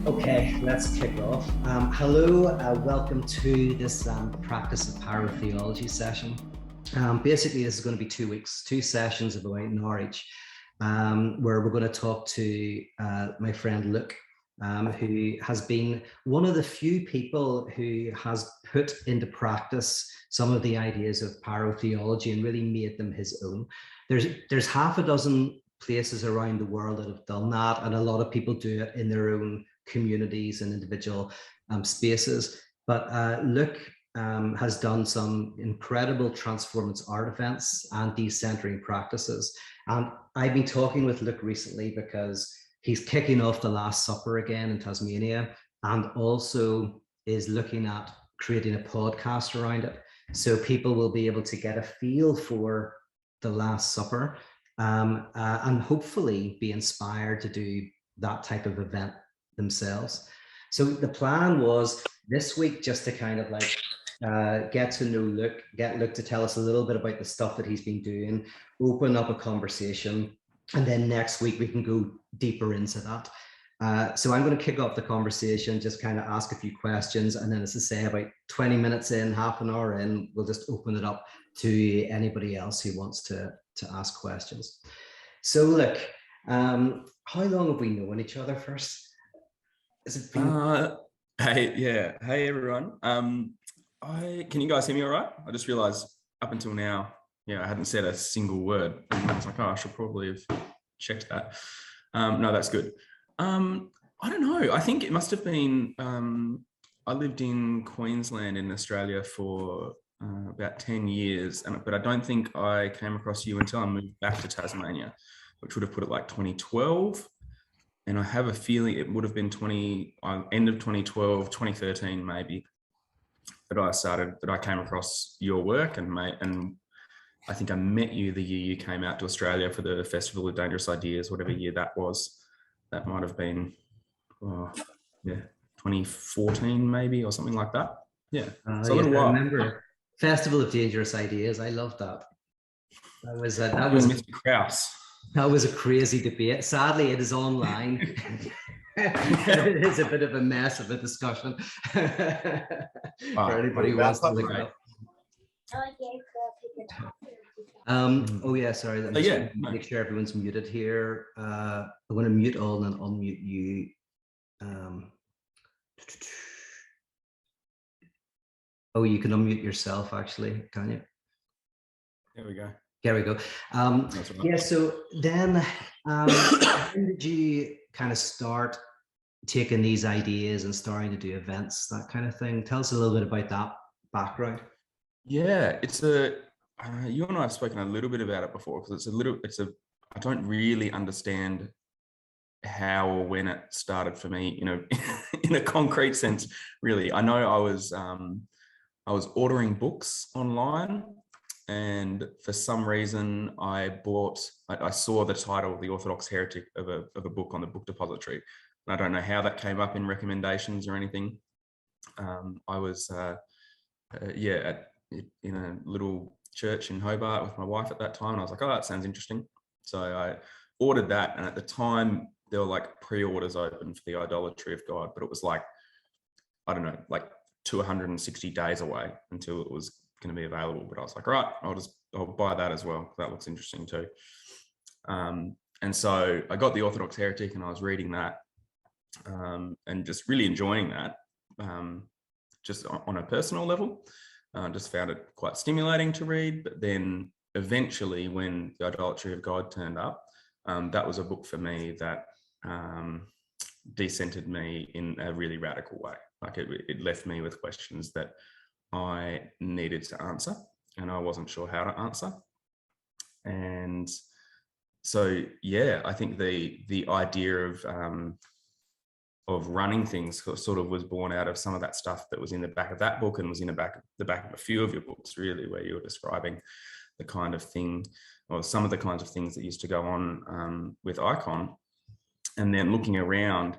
Okay, let's kick off. Hello, welcome to this Practice of Pyrotheology session. Basically, this is going to be 2 weeks, 2 sessions of about an hour each, where we're going to talk to my friend Luke, who has been one of the few people who has put into some of the ideas of pyrotheology and really made them his own. There's half a dozen places around the world that have done that, and a lot of people do it in their own communities and individual spaces. But Luke has done some incredible transformance art events and decentering practices. And I've been talking with Luke recently because he's kicking off the Last Supper again in Tasmania, and also is looking at creating a podcast around it. So people will be able to get a feel for the Last Supper and hopefully be inspired to do that type of event themselves. So the plan was this week just to kind of like get to know Luke, get Luke to tell us a little bit about the stuff that he's been doing, open up a conversation, and then next week we can go deeper into that. So I'm going to kick off the conversation, just kind of ask a few questions, and then, as I say, about 20 minutes in, half an hour in, we'll just open it up to anybody else who wants to ask questions. So look, how long have we known each other first? Has it been... Hey everyone. Can you guys hear me all right? I just realized up until now, I hadn't said a single word. And I was like, I should probably have checked that. No, that's good. I don't know. I think it must have been, I lived in Queensland in Australia for about 10 years, but I don't think I came across you until I moved back to Tasmania, which would have put it like 2012. And I have a feeling it would have been end of 2012, 2013 maybe, that I came across your work, and I think I met you the year you came out to Australia for the Festival of Dangerous Ideas, whatever year that was. That might have been, 2014 maybe, or something like that. Yeah, it's a little while. I remember Festival of Dangerous Ideas. I loved that. That was Mr. Krause. That was a crazy debate. Sadly, it is online. It is a bit of a mess of a discussion. For anybody who wants to look it up. Sorry. Make sure everyone's muted here. I'm going to mute all and then unmute you. You can unmute yourself, actually, can you? There we go. There we go. Right. So then when did you kind of start taking these ideas and starting to do events, that kind of thing? Tell us a little bit about that background. Yeah, you and I have spoken a little bit about it before, because I don't really understand how or when it started for me, in a concrete sense, really. I know I was ordering books online, and for some reason I saw the title, The Orthodox Heretic, of a book on the book depository. And I don't know how that came up in recommendations or anything. I was in a little church in Hobart with my wife at that time, and I was like, oh, that sounds interesting. So I ordered that, and at the time there were like pre-orders open for The Idolatry of God, but it was like, I don't know, like 260 days away until it was going to be available. But I was like, all right, I'll buy that as well. That looks interesting too. And so I got The Orthodox Heretic, and I was reading that and just really enjoying that, just on a personal level. Just found it quite stimulating to read. But then eventually, when The Idolatry of God turned up, that was a book for me that decentered me in a really radical way. Like it left me with questions that I needed to answer, and I wasn't sure how to answer. And so, I think the idea of running things sort of was born out of some of that stuff that was in the back of that book, and was in the back of a few of your books, really, where you were describing the kind of thing, or some of the kinds of things that used to go on with Icon, and then looking around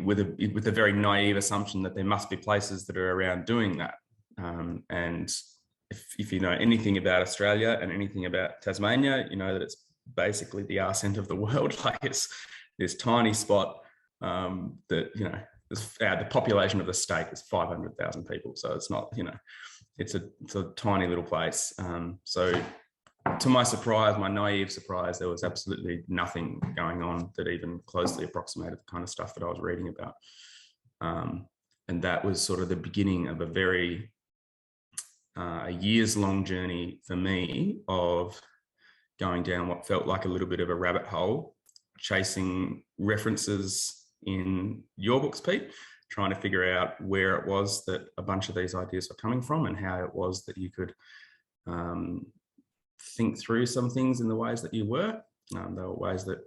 with a very naive assumption that there must be places that are around doing that. And if you know anything about Australia and anything about Tasmania, you know that it's basically the arse end of the world. Like it's this tiny spot that, you know, the population of the state is 500,000 people. So it's not, you know, it's a tiny little place. So to my surprise, my naive surprise, there was absolutely nothing going on that even closely approximated the kind of stuff that I was reading about. And that was sort of the beginning of a years-long journey for me of going down what felt like a little bit of a rabbit hole, chasing references in your books, Pete, trying to figure out where it was that a bunch of these ideas were coming from and how it was that you could think through some things in the ways that you were. There were ways that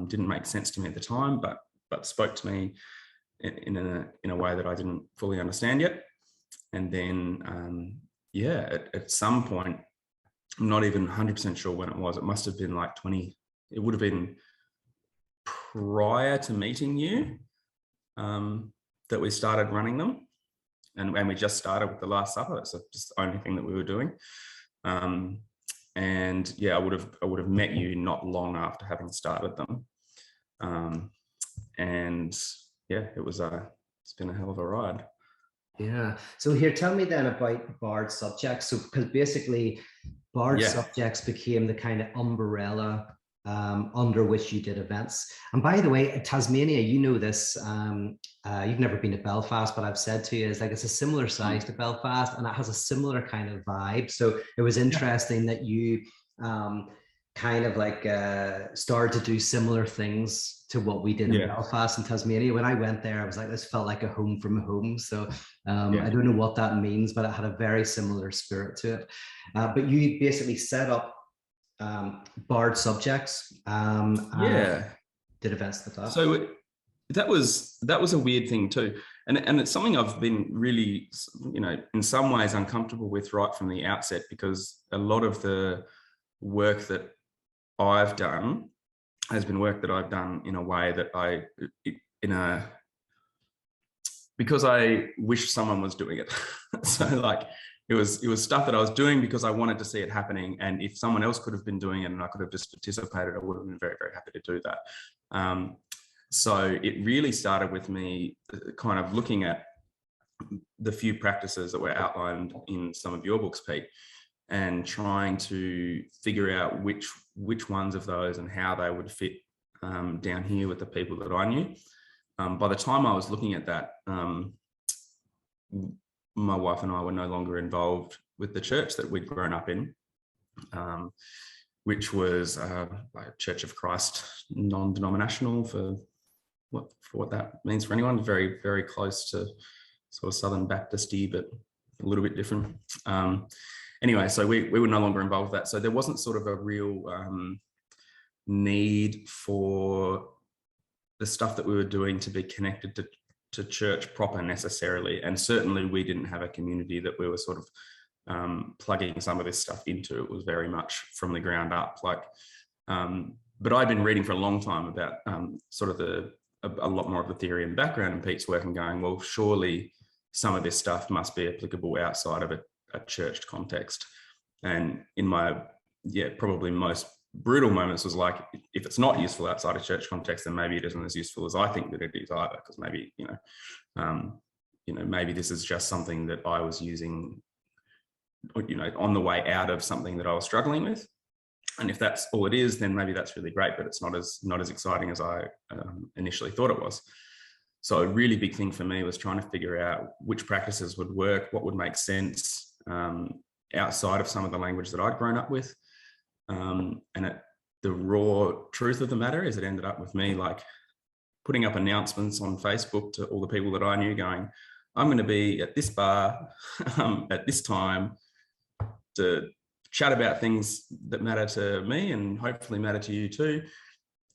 didn't make sense to me at the time, but spoke to me in a way that I didn't fully understand yet. And then, at some point, I'm not even 100% sure when it was. It must have been like it would have been prior to meeting you that we started running them. And we just started with the Last Supper. It's just the only thing that we were doing. And yeah, I would have met you not long after having started them. And yeah, it's been a hell of a ride. Yeah. So here, tell me then about barred subjects. So because basically barred subjects became the kind of umbrella under which you did events. And by the way, Tasmania, you know this, you've never been to Belfast, but I've said to you, it's like it's a similar size to Belfast and it has a similar kind of vibe. So it was interesting that you kind of like started to do similar things to what we did in Belfast and Tasmania. When I went there, I was like, this felt like a home from home. So I don't know what that means, but it had a very similar spirit to it. But you basically set up barred subjects did events with that. So that was a weird thing too, and it's something I've been really, you know, in some ways uncomfortable with right from the outset, because a lot of the work that I've done has been work that I've done in a way that because I wish someone was doing it. So like it was stuff that I was doing because I wanted to see it happening. And if someone else could have been doing it and I could have just participated, I would have been very, very happy to do that. So it really started with me kind of looking at the few practices that were outlined in some of your books, Pete, and trying to figure out which ones of those and how they would fit down here with the people that I knew. By the time I was looking at that, my wife and I were no longer involved with the church that we'd grown up in, which was like Church of Christ, non-denominational, for what that means for anyone. Very, very close to sort of Southern Baptist-y, but a little bit different. Anyway, so we were no longer involved with that. So there wasn't sort of a real need for the stuff that we were doing to be connected to church proper necessarily. And certainly we didn't have a community that we were sort of plugging some of this stuff into. It was very much from the ground up. But I'd been reading for a long time about sort of a lot more of the theory and background in Pete's work, and going, well, surely some of this stuff must be applicable outside of a church context. And in my probably most brutal moments was like, if it's not useful outside a church context, then maybe it isn't as useful as I think that it is either, because maybe maybe this is just something that I was using, you know, on the way out of something that I was struggling with. And if that's all it is, then maybe that's really great, but it's not as exciting as I initially thought it was. So a really big thing for me was trying to figure out which practices would work, what would make sense outside of some of the language that I'd grown up with. The raw truth of the matter is it ended up with me like putting up announcements on Facebook to all the people that I knew, going, I'm going to be at this bar at this time to chat about things that matter to me and hopefully matter to you too.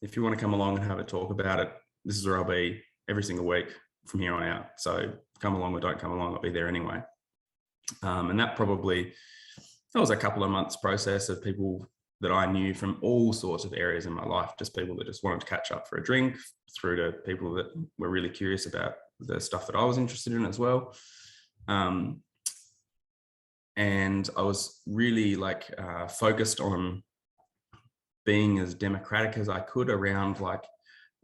If you want to come along and have a talk about it, this is where I'll be every single week from here on out. So come along or don't come along, I'll be there anyway. And that was a couple of months process of people that I knew from all sorts of areas in my life, just people that just wanted to catch up for a drink, through to people that were really curious about the stuff that I was interested in as well. And I was really focused on being as democratic as I could around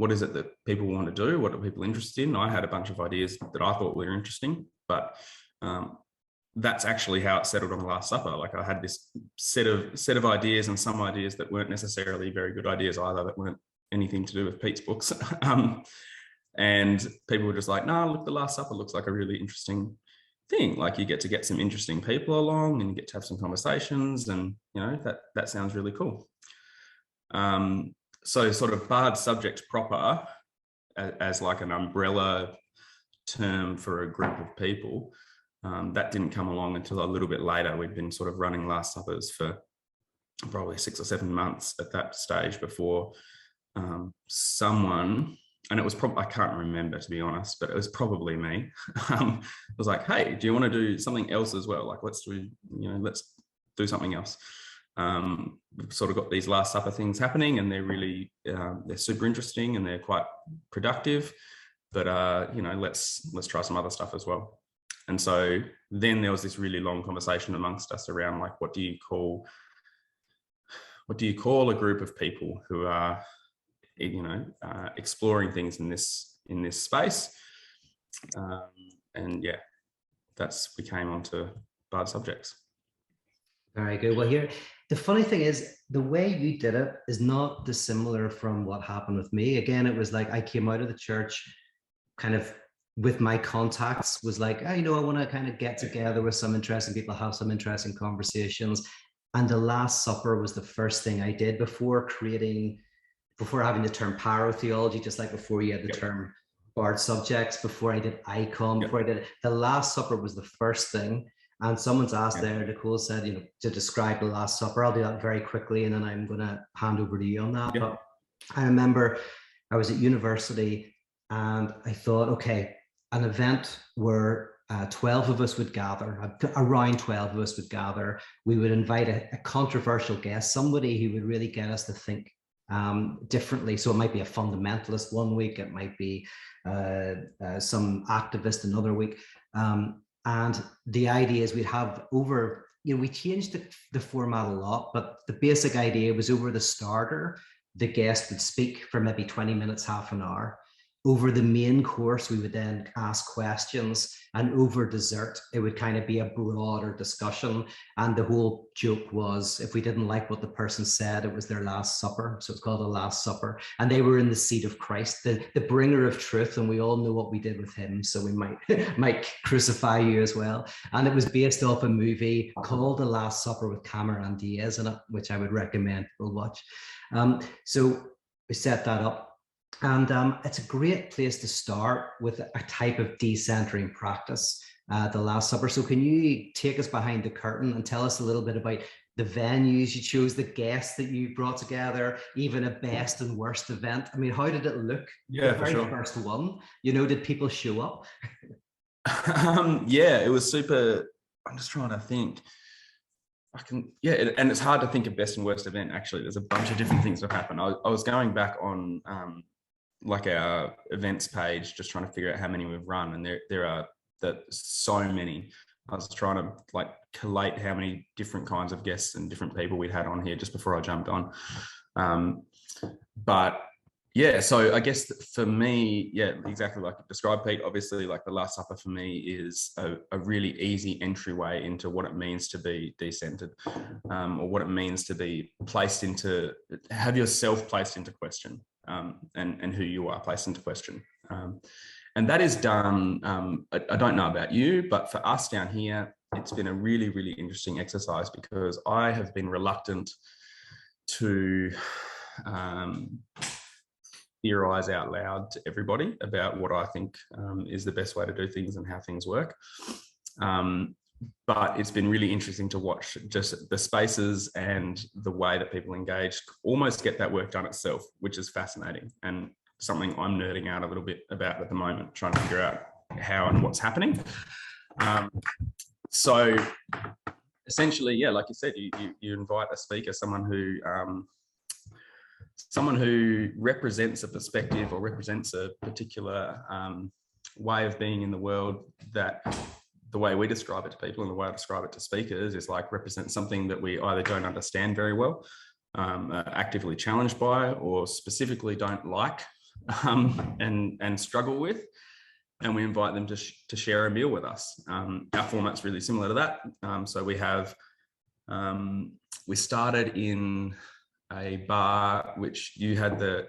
what is it that people want to do? What are people interested in? I had a bunch of ideas that I thought were interesting, but that's actually how it settled on the Last Supper. Like I had this set of ideas, and some ideas that weren't necessarily very good ideas either, that weren't anything to do with Pete's books. And people were just like, no, look, the Last Supper looks like a really interesting thing. Like you get to get some interesting people along and you get to have some conversations, and that sounds really cool. So sort of barred subject proper as like an umbrella term for a group of people, that didn't come along until a little bit later. We'd been sort of running Last Suppers for probably 6 or 7 months at that stage before someone, and it was probably, I can't remember to be honest, but it was probably me, was like, hey, do you want to do something else as well? Like let's do something else. We've sort of got these Last Supper things happening, and they're really they're super interesting and they're quite productive, but let's try some other stuff as well. And so then there was this really long conversation amongst us around like, what do you call a group of people who are exploring things in this space, and yeah, we came on to barred subjects. Very good. Well, here, the funny thing is, the way you did it is not dissimilar from what happened with me. Again, it was like I came out of the church kind of with my contacts, was like, I want to kind of get together with some interesting people, have some interesting conversations. And the Last Supper was the first thing I did before having the term pyrotheology, just like before you had the term barred subjects, before I did icon, before I did it. The Last Supper was the first thing. And someone's asked there, Nicole said, to describe the Last Supper. I'll do that very quickly, and then I'm going to hand over to you on that. But I remember I was at university and I thought, okay, an event where 12 of us would gather, around 12 of us would gather. We would invite a controversial guest, somebody who would really get us to think differently. So it might be a fundamentalist one week, it might be some activist another week. And the idea is we'd have over, we changed the format a lot, but the basic idea was over the starter, the guest would speak for maybe 20 minutes, half an hour. Over the main course, we would then ask questions, and over dessert, it would kind of be a broader discussion. And the whole joke was, if we didn't like what the person said, it was their Last Supper. So it's called a Last Supper. And they were in the seat of Christ, the bringer of truth. And we all know what we did with him. So we might crucify you as well. And it was based off a movie called The Last Supper with Cameron Diaz in it, which I would recommend people watch. So we set that up. And it's a great place to start with a type of decentering practice, the Last Supper. So can you take us behind the curtain and tell us a little bit about the venues you chose, the guests that you brought together, even a best and worst event? I mean, how did it look? Yeah, the very first one, did people show up? Yeah, it was super. I'm just trying to think. And it's hard to think of best and worst event. Actually, there's a bunch of different things that happened. I was going back on like our events page, just trying to figure out how many we've run, and there are so many. I was trying to like collate how many different kinds of guests and different people we'd had on here just before I jumped on. But yeah, so I guess for me, yeah, exactly like you described, Pete. Obviously, like the Last Supper for me is a really easy entryway into what it means to be decentered, or what it means to be have yourself placed into question, and who you are placed into question. And that is done, I don't know about you, but for us down here, it's been a really, really interesting exercise, because I have been reluctant to theorize out loud to everybody about what I think is the best way to do things and how things work. But it's been really interesting to watch just the spaces and the way that people engage almost get that work done itself, which is fascinating, and something I'm nerding out a little bit about at the moment, trying to figure out how and what's happening. So essentially, yeah, like you said, you invite a speaker, someone who represents a perspective or represents a particular way of being in the world, that the way we describe it to people and the way I describe it to speakers is like represents something that we either don't understand very well, actively challenged by, or specifically don't like. and struggle with, and we invite them to share a meal with us. Our format's really similar to that. So we started in a bar which you had the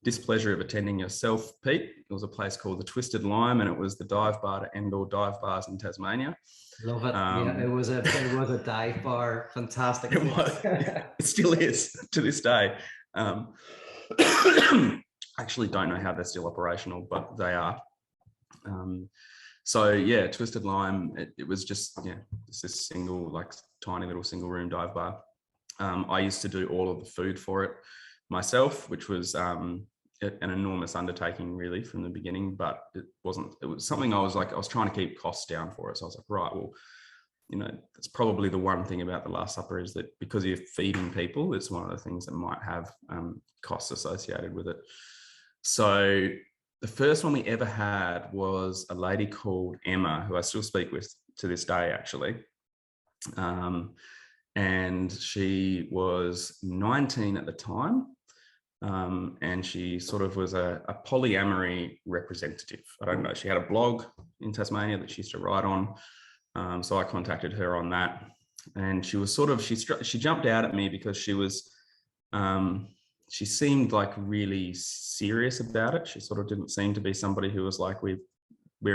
displeasure of attending yourself, Pete. It was a place called the Twisted Lime, and it was the dive bar to end all dive bars in Tasmania. Love it. Yeah, it was a dive bar. Fantastic. It was. It still is to this day. Actually don't know how they're still operational, but they are. So yeah, Twisted Lime, it was just this single, like tiny little single room dive bar. I used to do all of the food for it myself, which was an enormous undertaking really from the beginning, but it was something I was trying to keep costs down for it. So I was like, right, well, that's probably the one thing about the Last Supper, is that because you're feeding people, it's one of the things that might have costs associated with it. So the first one we ever had was a lady called Emma, who I still speak with to this day, actually. And she was 19 at the time. And she sort of was a polyamory representative. I don't know. She had a blog in Tasmania that she used to write on. So I contacted her on that. And she was she jumped out at me because she seemed like really serious about it. She sort of didn't seem to be somebody who was like, we're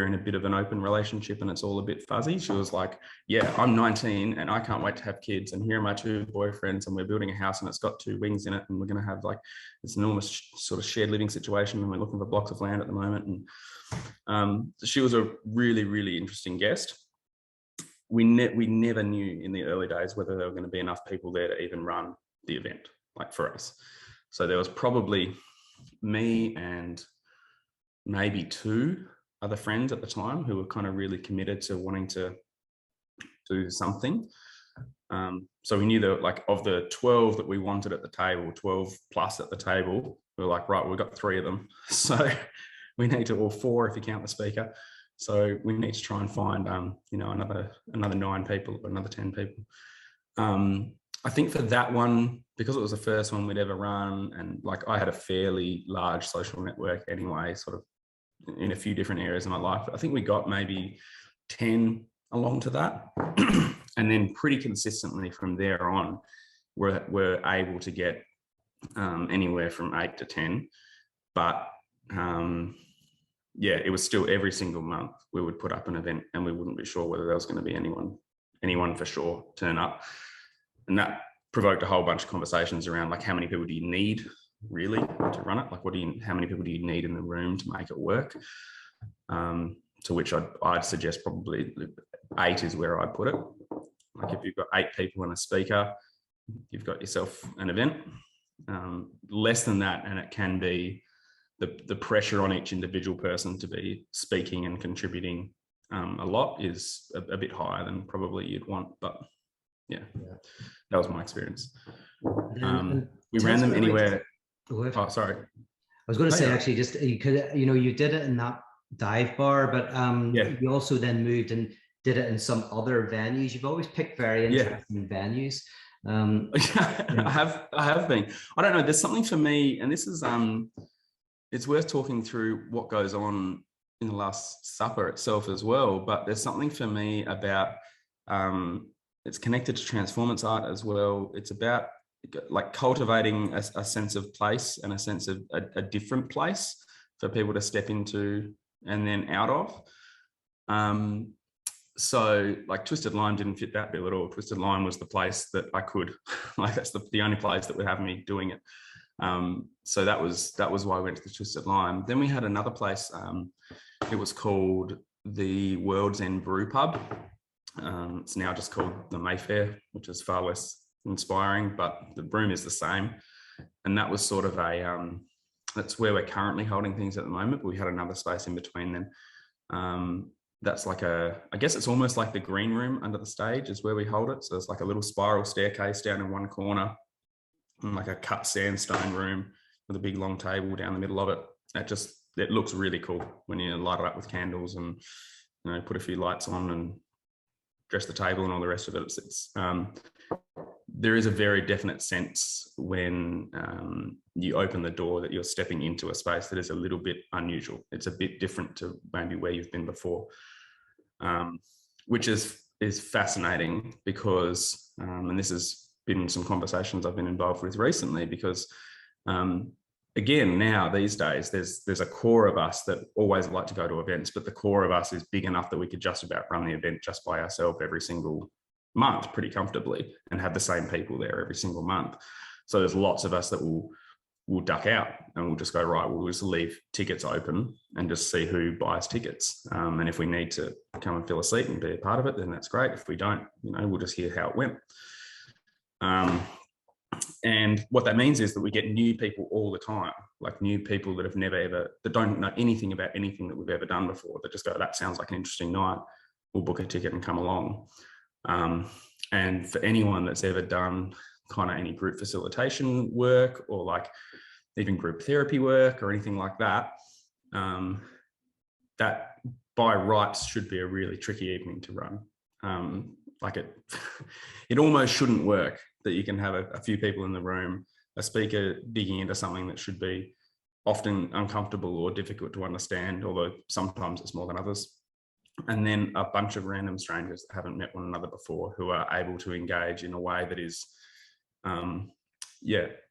in a bit of an open relationship and it's all a bit fuzzy. She was like, yeah, I'm 19 and I can't wait to have kids. And here are my 2 boyfriends and we're building a house and it's got 2 wings in it. And we're going to have like this enormous sort of shared living situation. And we're looking for blocks of land at the moment. And she was a really, really interesting guest. We never knew in the early days whether there were going to be enough people there to even run the event, like for us. So there was probably me and maybe 2 other friends at the time who were kind of really committed to wanting to do something. So we knew that, like, of the 12 that we wanted at the table, 12 plus at the table, we were like, right, we've got 3 of them. So we need to, or 4 if you count the speaker. So we need to try and find, another 9 people or another 10 people. I think for that one, because it was the first one we'd ever run, and like I had a fairly large social network anyway, sort of in a few different areas of my life, I think we got maybe 10 along to that. And then pretty consistently from there on, we're able to get anywhere from 8 to 10. But it was still every single month we would put up an event and we wouldn't be sure whether there was going to be anyone for sure turn up. And that provoked a whole bunch of conversations around, like, how many people do you need really to run it? Like, how many people do you need in the room to make it work? To which I'd suggest probably 8 is where I'd put it. Like, if you've got 8 people and a speaker, you've got yourself an event. Less than that, and it can be the pressure on each individual person to be speaking and contributing a lot is a bit higher than probably you'd want. But yeah, that was my experience. We ran them anywhere. Oh, sorry. I was going to say, actually, just you could, you did it in that dive bar, but you also then moved and did it in some other venues. You've always picked very interesting venues. I have been. I don't know. There's something for me, and this is it's worth talking through what goes on in the Last Supper itself as well. But there's something for me about it's connected to transformance art as well. It's about like cultivating a sense of place and a sense of a different place for people to step into and then out of. So like Twisted Lime didn't fit that bill at all. Twisted Lime was the place that I could, like, that's the only place that would have me doing it. So that was why I went to the Twisted Lime. Then we had another place. It was called the World's End Brew Pub. It's now just called the Mayfair, which is far less inspiring, but the room is the same. And that was sort of that's where we're currently holding things at the moment, but we had another space in between them. That's like I guess it's almost like the green room under the stage is where we hold it. So it's like a little spiral staircase down in one corner, and like a cut sandstone room with a big long table down the middle of it. It looks really cool when you light it up with candles and, put a few lights on and dress the table and all the rest of it. there is a very definite sense when you open the door that you're stepping into a space that is a little bit unusual. It's a bit different to maybe where you've been before, which is fascinating because, and this has been some conversations I've been involved with recently, because again, now these days, there's a core of us that always like to go to events, but the core of us is big enough that we could just about run the event just by ourselves every single month pretty comfortably and have the same people there every single month. So there's lots of us that will duck out and we'll just go, right, we'll just leave tickets open and just see who buys tickets. And if we need to come and fill a seat and be a part of it, then that's great. If we don't, we'll just hear how it went. And what that means is that we get new people all the time, like new people that have that don't know anything about anything that we've ever done before, that just go, that sounds like an interesting night, we'll book a ticket and come along. And for anyone that's ever done kind of any group facilitation work or like even group therapy work or anything like that, that by rights should be a really tricky evening to run. Like it almost shouldn't work that you can have a few people in the room, a speaker digging into something that should be often uncomfortable or difficult to understand, although sometimes it's more than others. And then a bunch of random strangers that haven't met one another before who are able to engage in a way that is,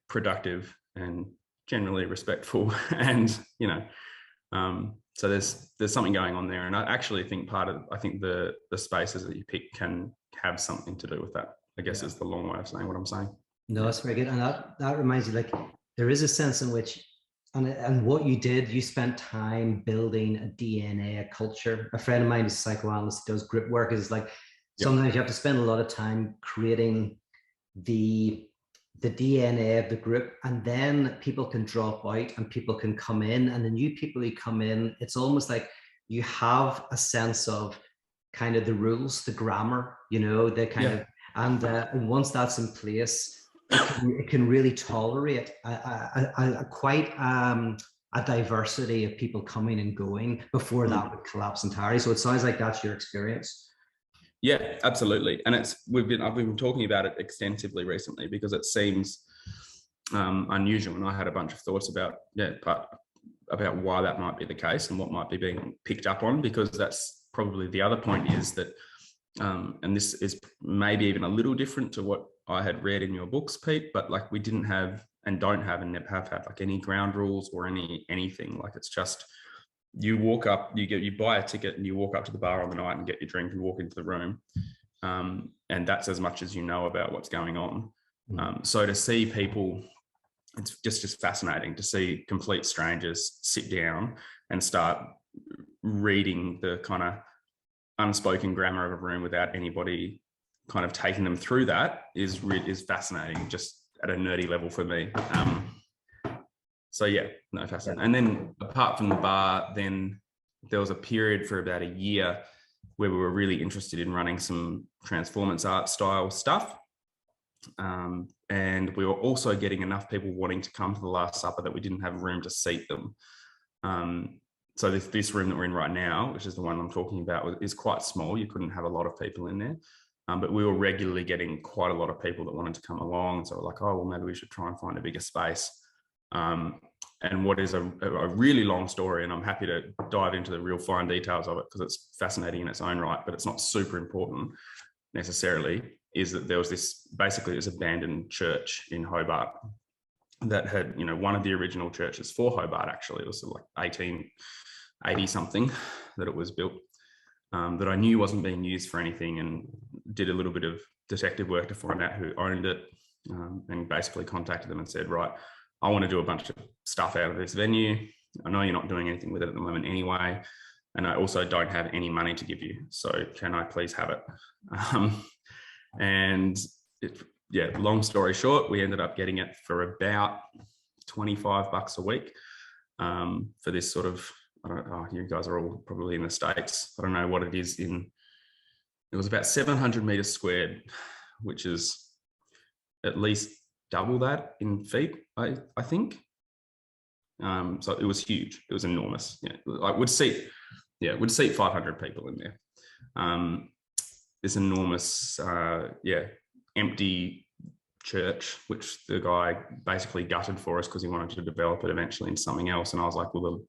productive and generally respectful. And, so there's something going on there. And I actually think the spaces that you pick can have something to do with that, I guess is the long way of saying what I'm saying. No, that's very good. And that reminds you, like, there is a sense in which, and what you did, you spent time building a DNA, a culture. A friend of mine is a psychoanalyst, does group work, is like, sometimes you have to spend a lot of time creating the DNA of the group, and then people can drop out and people can come in, and the new people who come in, it's almost like you have a sense of kind of the rules, the grammar, the kind of, and once that's in place, it can really tolerate quite a diversity of people coming and going before that would collapse entirely. So it sounds like that's your experience. Yeah, absolutely. And I've been talking about it extensively recently because it seems unusual. And I had a bunch of thoughts about why that might be the case and what might be being picked up on, because that's probably the other point is that, and this is maybe even a little different to what I had read in your books, Pete, but like we didn't have and don't have and never have had like any ground rules or anything. Like it's just, you walk up, you buy a ticket and you walk up to the bar on the night and get your drink and walk into the room. And that's as much as you know about what's going on. So to see people, it's just fascinating to see complete strangers sit down and start reading the kind of unspoken grammar of a room without anybody kind of taking them through that is fascinating, just at a nerdy level for me. Fascinating. And then apart from the bar, then there was a period for about a year where we were really interested in running some transformance art style stuff. And we were also getting enough people wanting to come to the Last Supper that we didn't have room to seat them. So this room that we're in right now, which is the one I'm talking about, is quite small. You couldn't have a lot of people in there. But we were regularly getting quite a lot of people that wanted to come along. So we're like, oh, well, maybe we should try and find a bigger space. And what is a really long story, and I'm happy to dive into the real fine details of it because it's fascinating in its own right, but it's not super important necessarily, is that there was this abandoned church in Hobart that had, one of the original churches for Hobart, actually. It was like 1880 something that it was built. That I knew wasn't being used for anything, and did a little bit of detective work to find out who owned it, and basically contacted them and said, right, I want to do a bunch of stuff out of this venue. I know you're not doing anything with it at the moment anyway, and I also don't have any money to give you. So can I please have it? Long story short, we ended up getting it for about $25 a week for this sort of, you guys are all probably in the States. I don't know what it is it was about 700 meters squared, which is at least double that in feet, I think. So it was huge. It was enormous. It would seat 500 people in there. This enormous, empty church, which the guy basically gutted for us because he wanted to develop it eventually into something else. And I was like, well,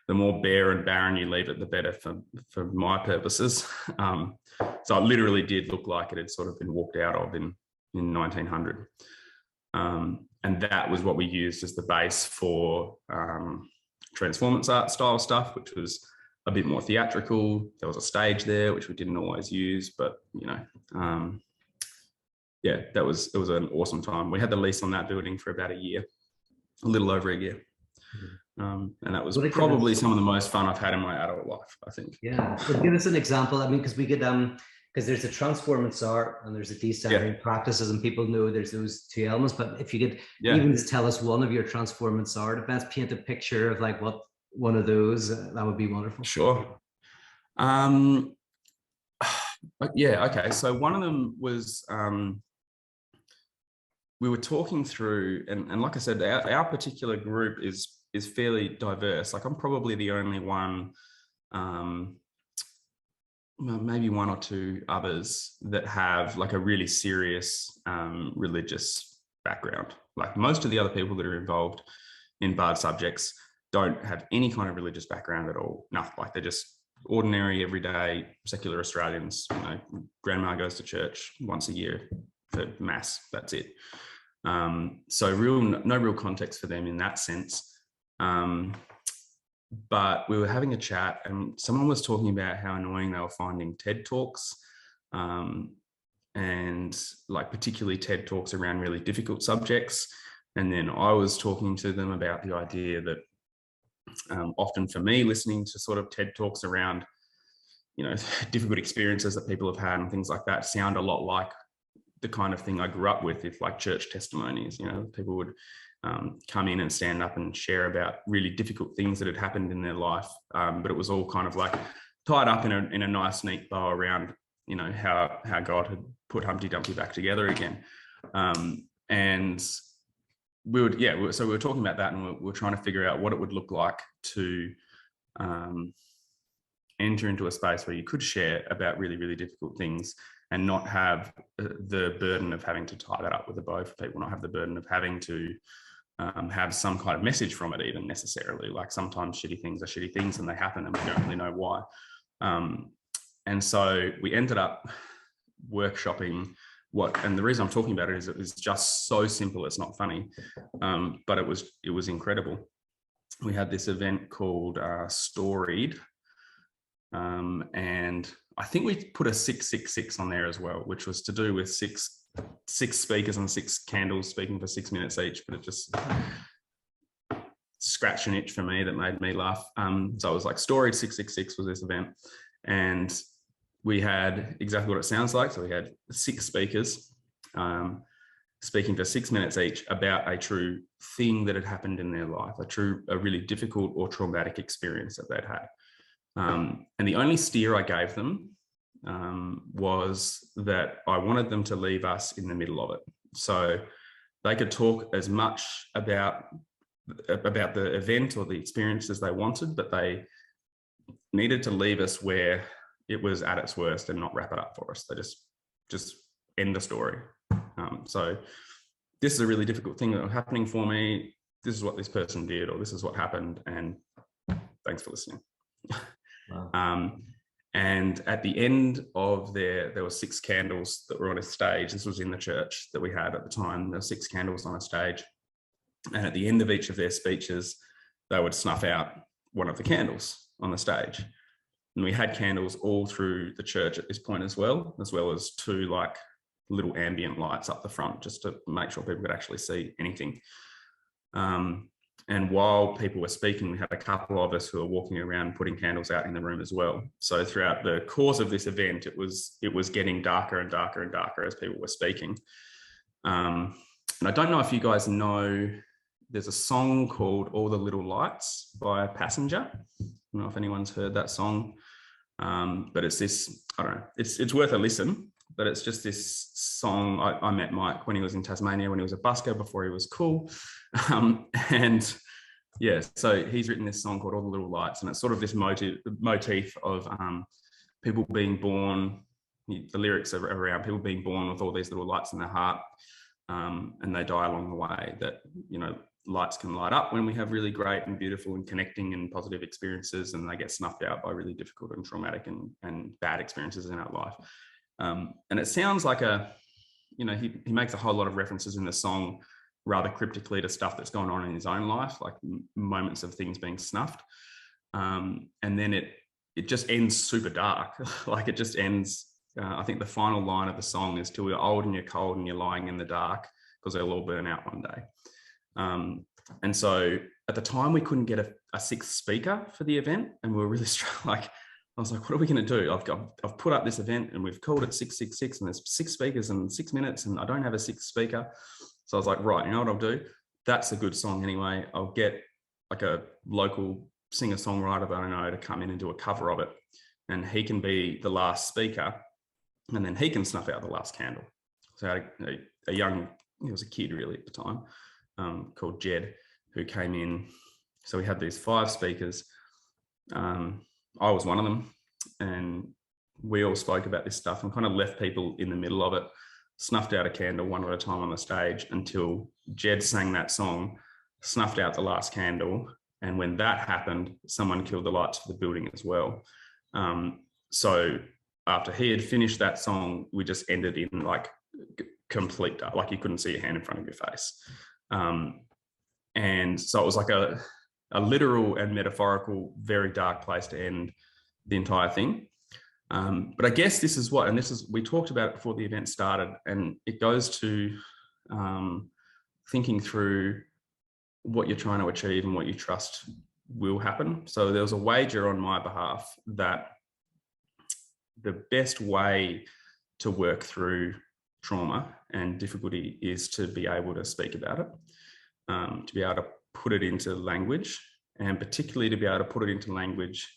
the more bare and barren you leave it, the better for my purposes. So it literally did look like it had sort of been walked out of in 1900. And that was what we used as the base for transformance art style stuff, which was a bit more theatrical. There was a stage there, which we didn't always use, but yeah, it was an awesome time. We had the lease on that building for about a year, a little over a year. And that was probably some of the most fun I've had in my adult life, I think. Yeah, well, give us an example. I mean, because we could, because there's a transformance art and there's a decentering practices, and people know there's those two elements. But if you could even just tell us one of your transformance art events, paint a picture of like what one of those, that would be wonderful. Sure. Yeah. Okay. So one of them was we were talking through, and like I said, our particular group is fairly diverse. Like I'm probably the only one, maybe one or two others that have like a really serious religious background. Like most of the other people that are involved in barred subjects don't have any kind of religious background at all. Nothing. Like they're just ordinary, everyday, secular Australians. You know, grandma goes to church once a year for mass. That's it. So no real context for them in that sense. But we were having a chat and someone was talking about how annoying they were finding TED Talks, and like particularly TED Talks around really difficult subjects. And then I was talking to them about the idea that often for me, listening to sort of TED Talks around, difficult experiences that people have had and things like that sound a lot like the kind of thing I grew up with like church testimonies. People would come in and stand up and share about really difficult things that had happened in their life, but it was all kind of like tied up in a nice neat bow around how God had put Humpty Dumpty back together again. And we were talking about that, and we were trying to figure out what it would look like to enter into a space where you could share about really, really difficult things and not have the burden of having to tie that up with a bow for people, not have the burden of having to have some kind of message from it even necessarily. Like sometimes shitty things are shitty things and they happen and we don't really know why. And so we ended up workshopping and the reason I'm talking about it is it was just so simple, it's not funny, but it was incredible. We had this event called Storied, and I think we put a 666 on there as well, which was to do with six speakers and 6 candles speaking for 6 minutes each, but it just scratched an itch for me that made me laugh. So I was like, Storied 666 was this event, and we had exactly what it sounds like. So we had 6 speakers speaking for 6 minutes each about a true thing that had happened in their life, a really difficult or traumatic experience that they'd had. And the only steer I gave them was that I wanted them to leave us in the middle of it. So they could talk as much about the event or the experience as they wanted, but they needed to leave us where it was at its worst and not wrap it up for us. They just end the story. So this is a really difficult thing that was happening for me. This is what this person did, or this is what happened. And thanks for listening. Wow. And at the end of there were 6 candles that were on a stage. This was in the church that we had at the time. There were 6 candles on a stage. And at the end of each of their speeches, they would snuff out one of the candles on the stage. And we had candles all through the church at this point as well as 2 like little ambient lights up the front, just to make sure people could actually see anything. And while people were speaking, we had a couple of us who were walking around putting candles out in the room as well. So throughout the course of this event, it was getting darker and darker and darker as people were speaking. And I don't know if you guys know, there's a song called All the Little Lights by Passenger. I don't know if anyone's heard that song, but it's this, I don't know, it's worth a listen, but it's just this song. I met Mike when he was in Tasmania, when he was a busker before he was cool. And yeah, so he's written this song called All the Little Lights, and it's sort of this motif of people being born. The lyrics are around people being born with all these little lights in their heart, and they die along the way. That, you know, lights can light up when we have really great and beautiful and connecting and positive experiences, and they get snuffed out by really difficult and traumatic and bad experiences in our life. And it sounds like he makes a whole lot of references in the song rather cryptically to stuff that's going on in his own life, like moments of things being snuffed. And then it just ends super dark. Like it just ends, I think the final line of the song is, till you're old and you're cold and you're lying in the dark, because they'll all burn out one day. And so at the time we couldn't get a sixth speaker for the event, and we were really like, I was like, what are we going to do? I've put up this event and we've called it 666, and there's 6 speakers in 6 minutes, and I don't have a sixth speaker. So I was like, right, you know what I'll do? That's a good song anyway. I'll get like a local singer-songwriter that I know to come in and do a cover of it, and he can be the last speaker, and then he can snuff out the last candle. So I had a young, he was a kid really at the time, called Jed, who came in. So we had these 5 speakers. I was one of them, and we all spoke about this stuff and kind of left people in the middle of it, snuffed out a candle one at a time on the stage until Jed sang that song, snuffed out the last candle. And when that happened, someone killed the lights for the building as well. So after he had finished that song, we just ended in like complete dark, like you couldn't see a hand in front of your face. And so it was like a literal and metaphorical, very dark place to end the entire thing. But I guess we talked about it before the event started, and it goes to thinking through what you're trying to achieve and what you trust will happen. So there was a wager on my behalf that the best way to work through trauma and difficulty is to be able to speak about it, to be able to put it into language, and particularly to be able to put it into language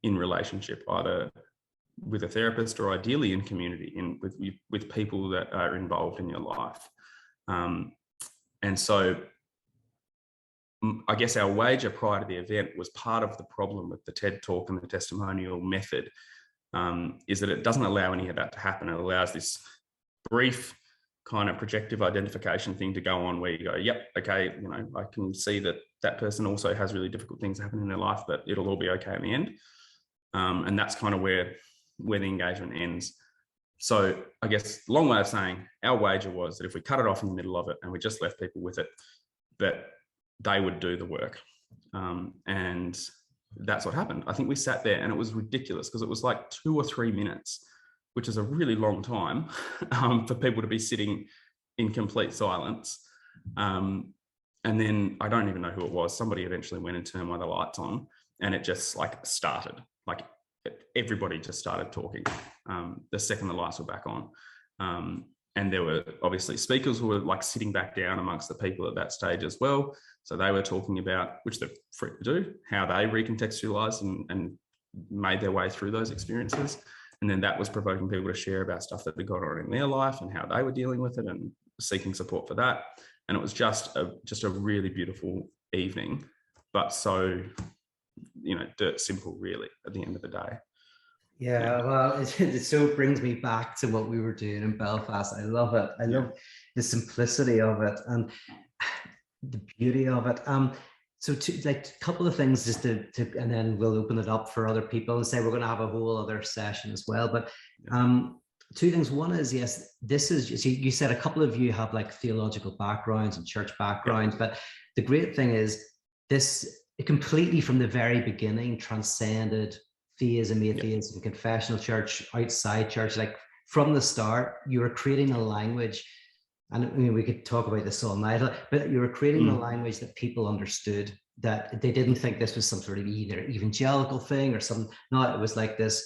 in relationship, either with a therapist or ideally in community, with people that are involved in your life. And so I guess our wager prior to the event was part of the problem with the TED Talk and the testimonial method, is that it doesn't allow any of that to happen. It allows this brief kind of projective identification thing to go on, where you go, yep, okay, you know, I can see that person also has really difficult things happening in their life, but it'll all be okay in the end. And that's kind of where the engagement ends. So I guess long way of saying, our wager was that if we cut it off in the middle of it and we just left people with it, that they would do the work. And that's what happened. I think we sat there and it was ridiculous, because it was like 2 or 3 minutes, which is a really long time for people to be sitting in complete silence. And then I don't even know who it was. Somebody eventually went and turned one of the lights on, and it just like started. Like everybody just started talking the second the lights were back on. And there were obviously speakers who were like sitting back down amongst the people at that stage as well. So they were talking about, which they're free to do, how they recontextualized and made their way through those experiences. And then that was provoking people to share about stuff that had gone on in their life and how they were dealing with it and seeking support for that. And it was just a really beautiful evening, but so, you know, dirt simple really at the end of the day. Yeah, well, it so brings me back to what we were doing in Belfast. I love it. I love the simplicity of it and the beauty of it. So like a couple of things just to and then we'll open it up for other people and say we're going to have a whole other session as well. But 2 things. One is, yes, this is, you said a couple of you have like theological backgrounds and church backgrounds, but the great thing is this, it completely from the very beginning transcended theism, atheism, confessional church, outside church. Like from the start, you were creating a language, and I mean, we could talk about this all night, but you were creating a language that people understood, that they didn't think this was some sort of either evangelical thing or something. No, it was like this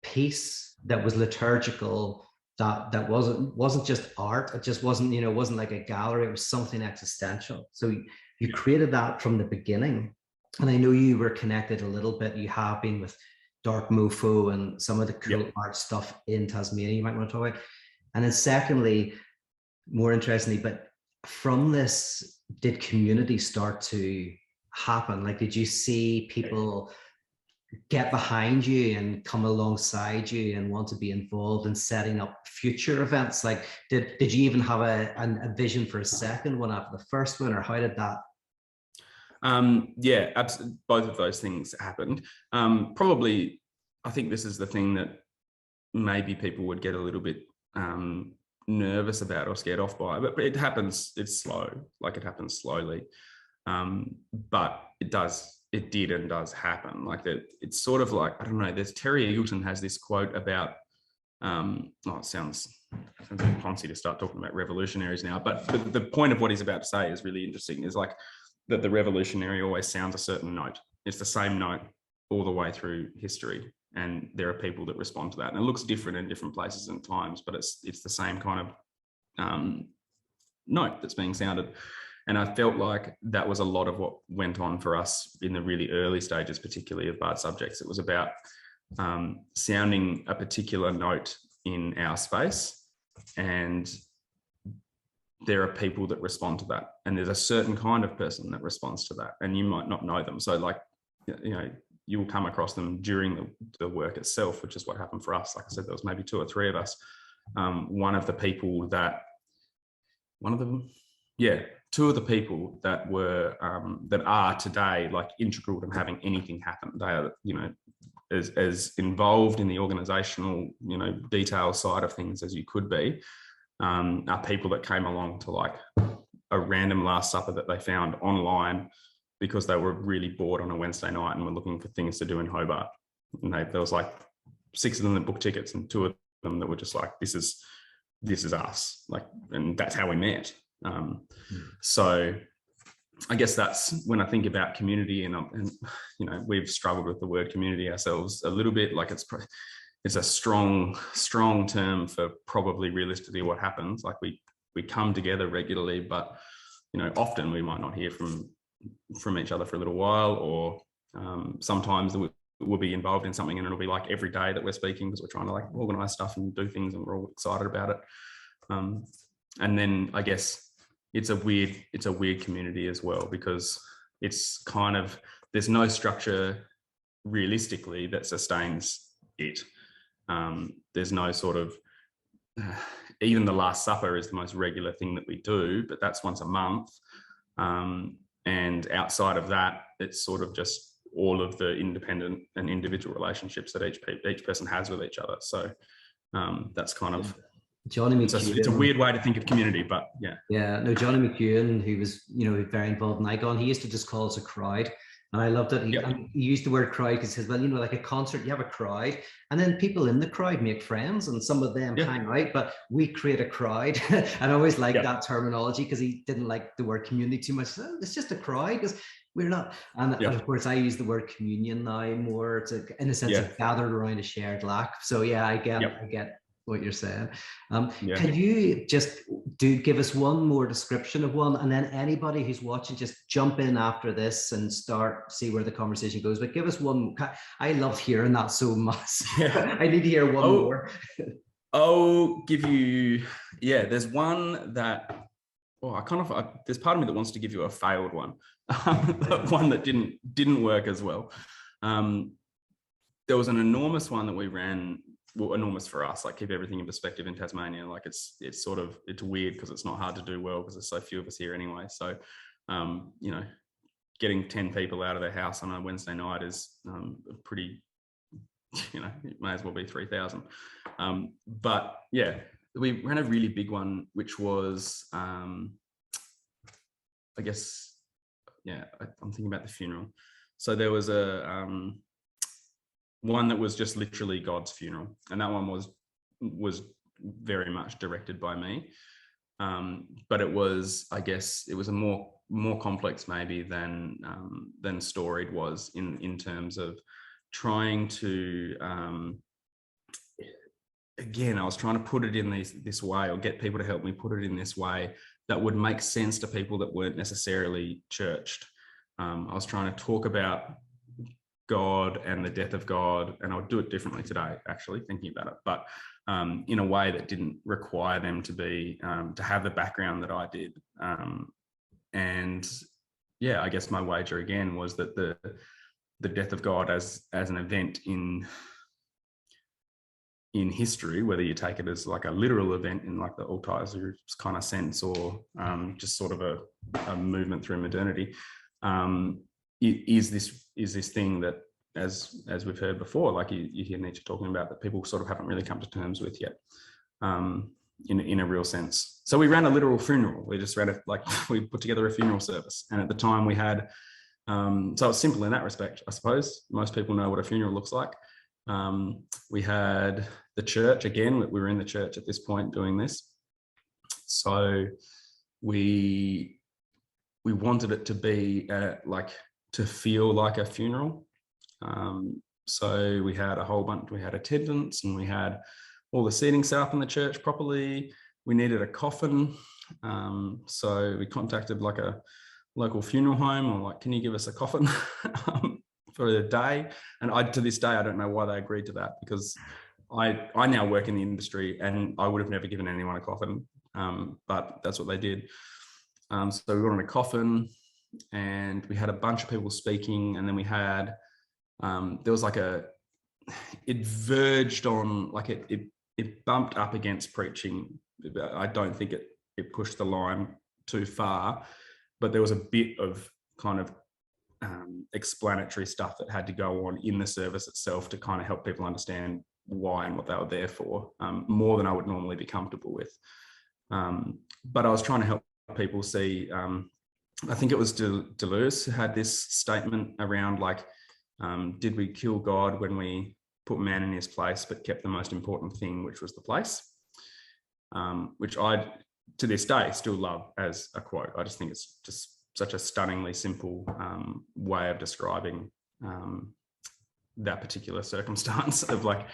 piece that was liturgical, that wasn't just art. It just wasn't, you know, it wasn't like a gallery. It was something existential. So you created that from the beginning. And I know you were connected a little bit. You have been with Dark Mofo and some of the cool art stuff in Tasmania you might want to talk about. And then secondly, more interestingly, but from this, did community start to happen? Like, did you see people get behind you and come alongside you and want to be involved in setting up future events? Like, did you even have a vision for a second one after the first one, or how did that? Yeah, both of those things happened. Probably, I think this is the thing that maybe people would get a little bit nervous about or scared off by, but it happens. It's slow, like it happens slowly, but it did and does happen. Like that, it's sort of like, I don't know. There's Terry Eagleton has this quote about. It sounds a bit poncy to start talking about revolutionaries now, but the point of what he's about to say is really interesting. Is like that the revolutionary always sounds a certain note. It's the same note all the way through history. And there are people that respond to that. And it looks different in different places and times, but it's the same kind of note that's being sounded. And I felt like that was a lot of what went on for us in the really early stages, particularly of Bard subjects. It was about sounding a particular note in our space, and there are people that respond to that, and there's a certain kind of person that responds to that, and you might not know them. So like, you will come across them during the work itself, which is what happened for us. Like I said, there was maybe 2 or 3 of us. Two of the people that were that are today like integral to having anything happen. They are, as involved in the organizational, detail side of things as you could be. Are people that came along to like a random Last Supper that they found online because they were really bored on a Wednesday night and were looking for things to do in Hobart. And there was like 6 of them that booked tickets, and 2 of them that were just like, this is us. Like, and that's how we met. So I guess that's when I think about community, and we've struggled with the word community ourselves a little bit. Like it's a strong term for probably realistically what happens. Like we come together regularly, but often we might not hear from each other for a little while, or sometimes we'll be involved in something and it'll be like every day that we're speaking because we're trying to like organize stuff and do things and we're all excited about it. And then I guess it's a weird community as well, because it's kind of, there's no structure realistically that sustains it. There's no sort of, even the Last Supper is the most regular thing that we do, but that's once a month. And outside of that, it's sort of just all of the independent and individual relationships that each person has with each other. So that's kind of, Johnny McEwen. It's a weird way to think of community, but yeah. Yeah, no, Johnny McEwen, who was, very involved in Icon, he used to just call us a crowd. And I loved it. He used the word crowd because he says, well, like a concert, you have a crowd, and then people in the crowd make friends, and some of them hang out, but we create a crowd. And I always liked that terminology because he didn't like the word community too much. So it's just a crowd because we're not. And of course, I use the word communion now more in the sense of gathered around a shared lack. So yeah, I get what you're saying. Can you just give us one more description of one, and then anybody who's watching just jump in after this and see where the conversation goes, but give us one. I love hearing that so much. I need to hear one more. I'll give you, there's one that, there's part of me that wants to give you a failed one, one that didn't work as well. There was an enormous one that we ran. Well, enormous for us, like keep everything in perspective in Tasmania. Like it's weird because it's not hard to do well because there's so few of us here anyway. So, getting 10 people out of their house on a Wednesday night is pretty, it may as well be 3,000. But yeah, we ran a really big one, which was, I guess, I'm thinking about the funeral. So there was one that was just literally God's funeral, and that one was very much directed by me. But it was, I guess, it was a more complex maybe than Storied was in terms of trying to. Again, I was trying to put it in this way, or get people to help me put it in this way that would make sense to people that weren't necessarily churched. I was trying to talk about God and the death of God, and I would do it differently today, actually, thinking about it, but in a way that didn't require them to be to have the background that I did. And I guess my wager again was that the death of God as an event in history, whether you take it as like a literal event in like the Altizer's kind of sense, or just sort of a movement through modernity, is this thing that, as we've heard before, like you hear Nietzsche talking about, that people sort of haven't really come to terms with yet, in a real sense. So we ran a literal funeral. We just ran we put together a funeral service, and at the time we had, so it's simple in that respect, I suppose. Most people know what a funeral looks like. We had the church, again, we were in the church at this point doing this. So we wanted it to be to feel like a funeral. So we had a whole bunch, we had attendants, and we had all the seating set up in the church properly. We needed a coffin. So we contacted like a local funeral home, or like, can you give us a coffin for the day? And to this day, I don't know why they agreed to that, because I now work in the industry and I would have never given anyone a coffin, but that's what they did. So we wanted a coffin, and we had a bunch of people speaking, and then we had, there was like it verged on, like it bumped up against preaching. I don't think it pushed the line too far, but there was a bit of kind of explanatory stuff that had to go on in the service itself to kind of help people understand why and what they were there for, more than I would normally be comfortable with. But I was trying to help people see, I think it was Deleuze who had this statement around like, did we kill God when we put man in his place but kept the most important thing, which was the place? Which I, to this day, still love as a quote. I just think it's just such a stunningly simple way of describing that particular circumstance of like,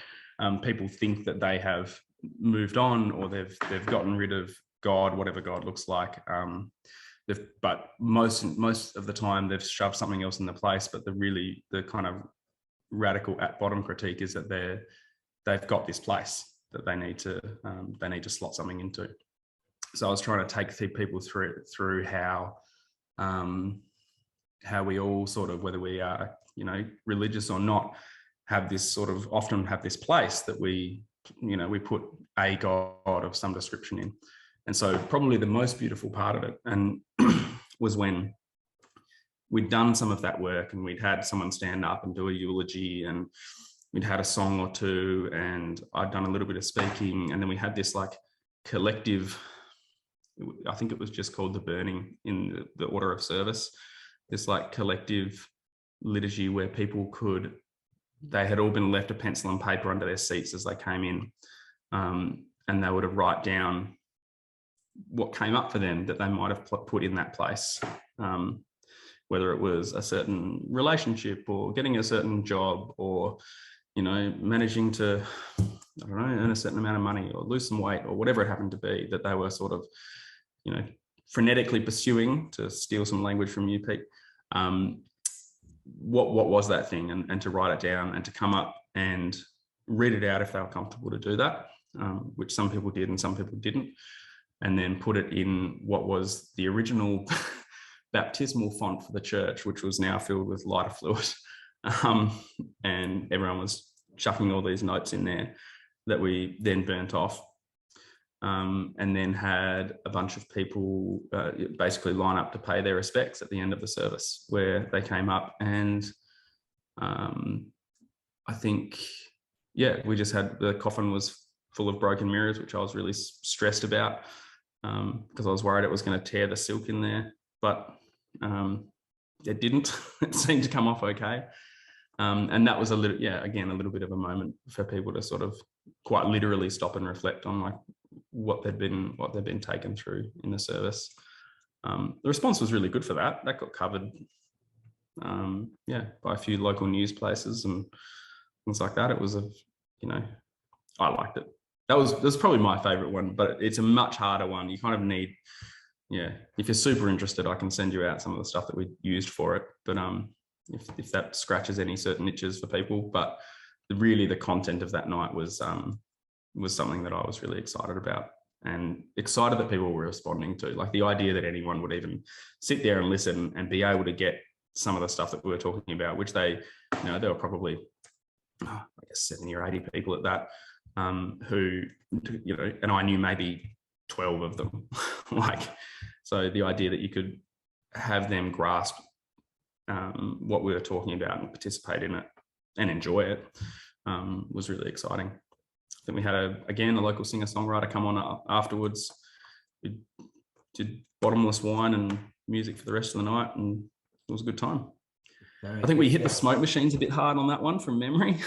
people think that they have moved on, or they've gotten rid of God, whatever God looks like. But most of the time they've shoved something else in the place. But the kind of radical at bottom critique is that they've got this place that they need to slot something into. So I was trying to take people through how we all sort of, whether we are, religious or not, often have this place that we put a God of some description in. And so probably the most beautiful part of it and was when we'd done some of that work, and we'd had someone stand up and do a eulogy, and we'd had a song or two, and I'd done a little bit of speaking, and then we had this like collective, I think it was just called the burning in the order of service, this like collective liturgy where people they had all been left a pencil and paper under their seats as they came in, and they would have write down what came up for them that they might have put in that place, whether it was a certain relationship or getting a certain job, or managing to, I don't know, earn a certain amount of money or lose some weight, or whatever it happened to be that they were sort of frenetically pursuing, to steal some language from you, Pete. What was that thing, and to write it down, and to come up and read it out if they were comfortable to do that, which some people did and some people didn't, and then put it in what was the original baptismal font for the church, which was now filled with lighter fluid, and everyone was chucking all these notes in there that we then burnt off, and then had a bunch of people basically line up to pay their respects at the end of the service, where they came up and I think, we just had, the coffin was full of broken mirrors, which I was really stressed about, because I was worried it was going to tear the silk in there, but it didn't. It seemed to come off okay. And that was a little bit of a moment for people to sort of quite literally stop and reflect on like what they'd been taken through in the service. The response was really good for that. That got covered, by a few local news places and things like that. It was I liked it. That was probably my favorite one, but it's a much harder one. You kind of need, if you're super interested, I can send you out some of the stuff that we used for it. But if that scratches any certain itches for people, but really the content of that night was something that I was really excited about, and excited that people were responding to. Like the idea that anyone would even sit there and listen and be able to get some of the stuff that we were talking about, which they were probably, I guess, 70 or 80 people at that, who, and I knew maybe 12 of them. So the idea that you could have them grasp what we were talking about and participate in it and enjoy it was really exciting. I think we had a local singer-songwriter come on afterwards. We did bottomless wine and music for the rest of the night, and it was a good time. I think we hit the smoke machines a bit hard on that one from memory.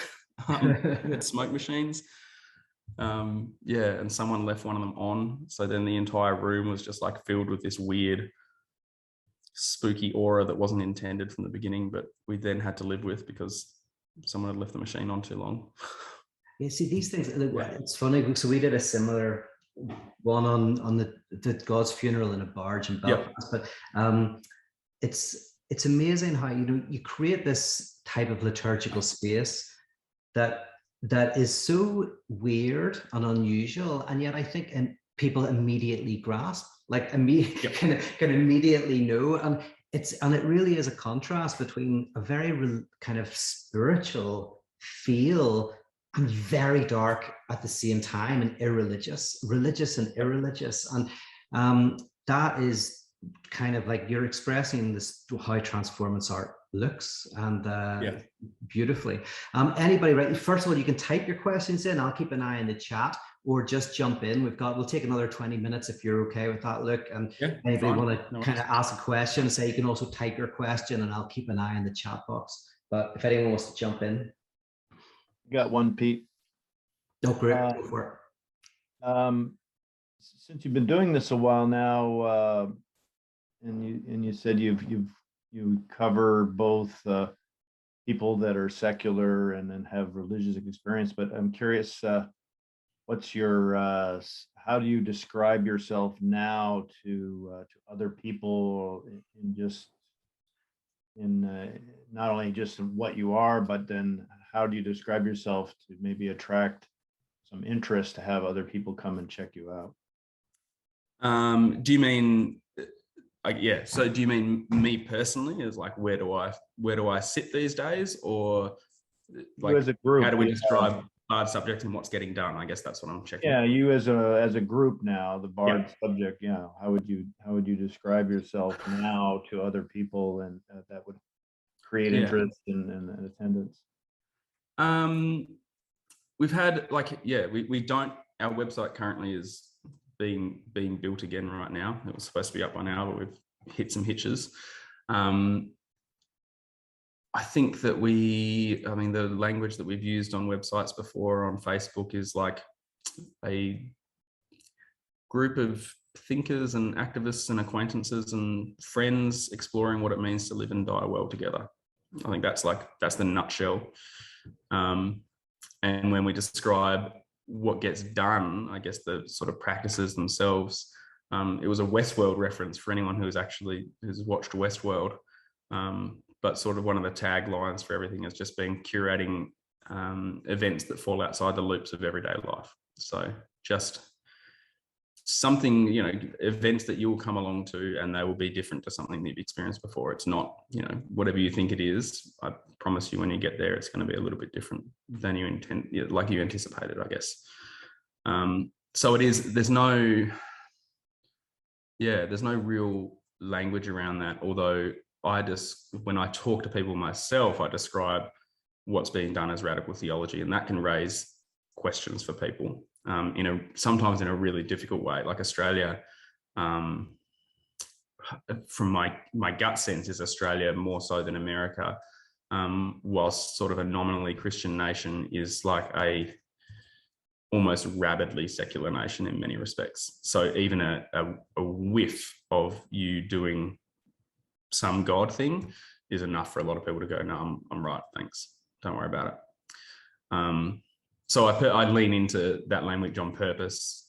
We had smoke machines. And someone left one of them on. So then the entire room was just like filled with this weird, spooky aura that wasn't intended from the beginning, but we then had to live with because someone had left the machine on too long. Yeah, see, these things, it's funny. So we did a similar one on the God's funeral in a barge in Belfast. Yep. But it's amazing how you create this type of liturgical space that is so weird and unusual, and yet I think people immediately grasp, like can immediately know, and it really is a contrast between a very kind of spiritual feel and very dark at the same time, and religious and irreligious, and that is kind of like you're expressing this how transformance art looks, and beautifully. Anybody, right? First of all, you can type your questions in. I'll keep an eye in the chat, or just jump in. We'll take another 20 minutes if you're okay with that, Luke. And anybody want to kind of ask a question, say you can also type your question, and I'll keep an eye in the chat box. But if anyone wants to jump in. Got one, Pete. Oh, great. Go for it. Since you've been doing this a while now, and you said you cover both people that are secular and then have religious experience, but I'm curious, what's your how do you describe yourself now to other people in not only just in what you are, but then how do you describe yourself to maybe attract some interest to have other people come and check you out? Do you mean, so do you mean me personally, as like where do I sit these days, or like as a group, how do we describe Bard subject and what's getting done? I guess that's what I'm checking. Yeah, you as a group now, the Bard subject. Yeah, how would you describe yourself now to other people, and that would create interest and attendance? We've had we don't. Our website currently is being built again right now. It was supposed to be up by now, but we've hit some hitches. I think that the language that we've used on websites before on Facebook is like a group of thinkers and activists and acquaintances and friends exploring what it means to live and die well together. I think that's the nutshell. And when we describe what gets done, I guess the sort of practices themselves, it was a Westworld reference for anyone who's watched Westworld. But sort of one of the taglines for everything has just been curating events that fall outside the loops of everyday life. So just something, events that you will come along to, and they will be different to something that you've experienced before. It's not, whatever you think it is. I promise you when you get there, it's going to be a little bit different than you anticipated, I guess. So it is, there's no real language around that. Although when I talk to people myself, I describe what's being done as radical theology, and that can raise questions for people sometimes in a really difficult way. Like Australia, from my gut sense, is Australia more so than America, whilst sort of a nominally Christian nation is like a almost rabidly secular nation in many respects. So even a whiff of you doing some God thing is enough for a lot of people to go, no, I'm right, thanks, don't worry about it. So I lean into that language on purpose,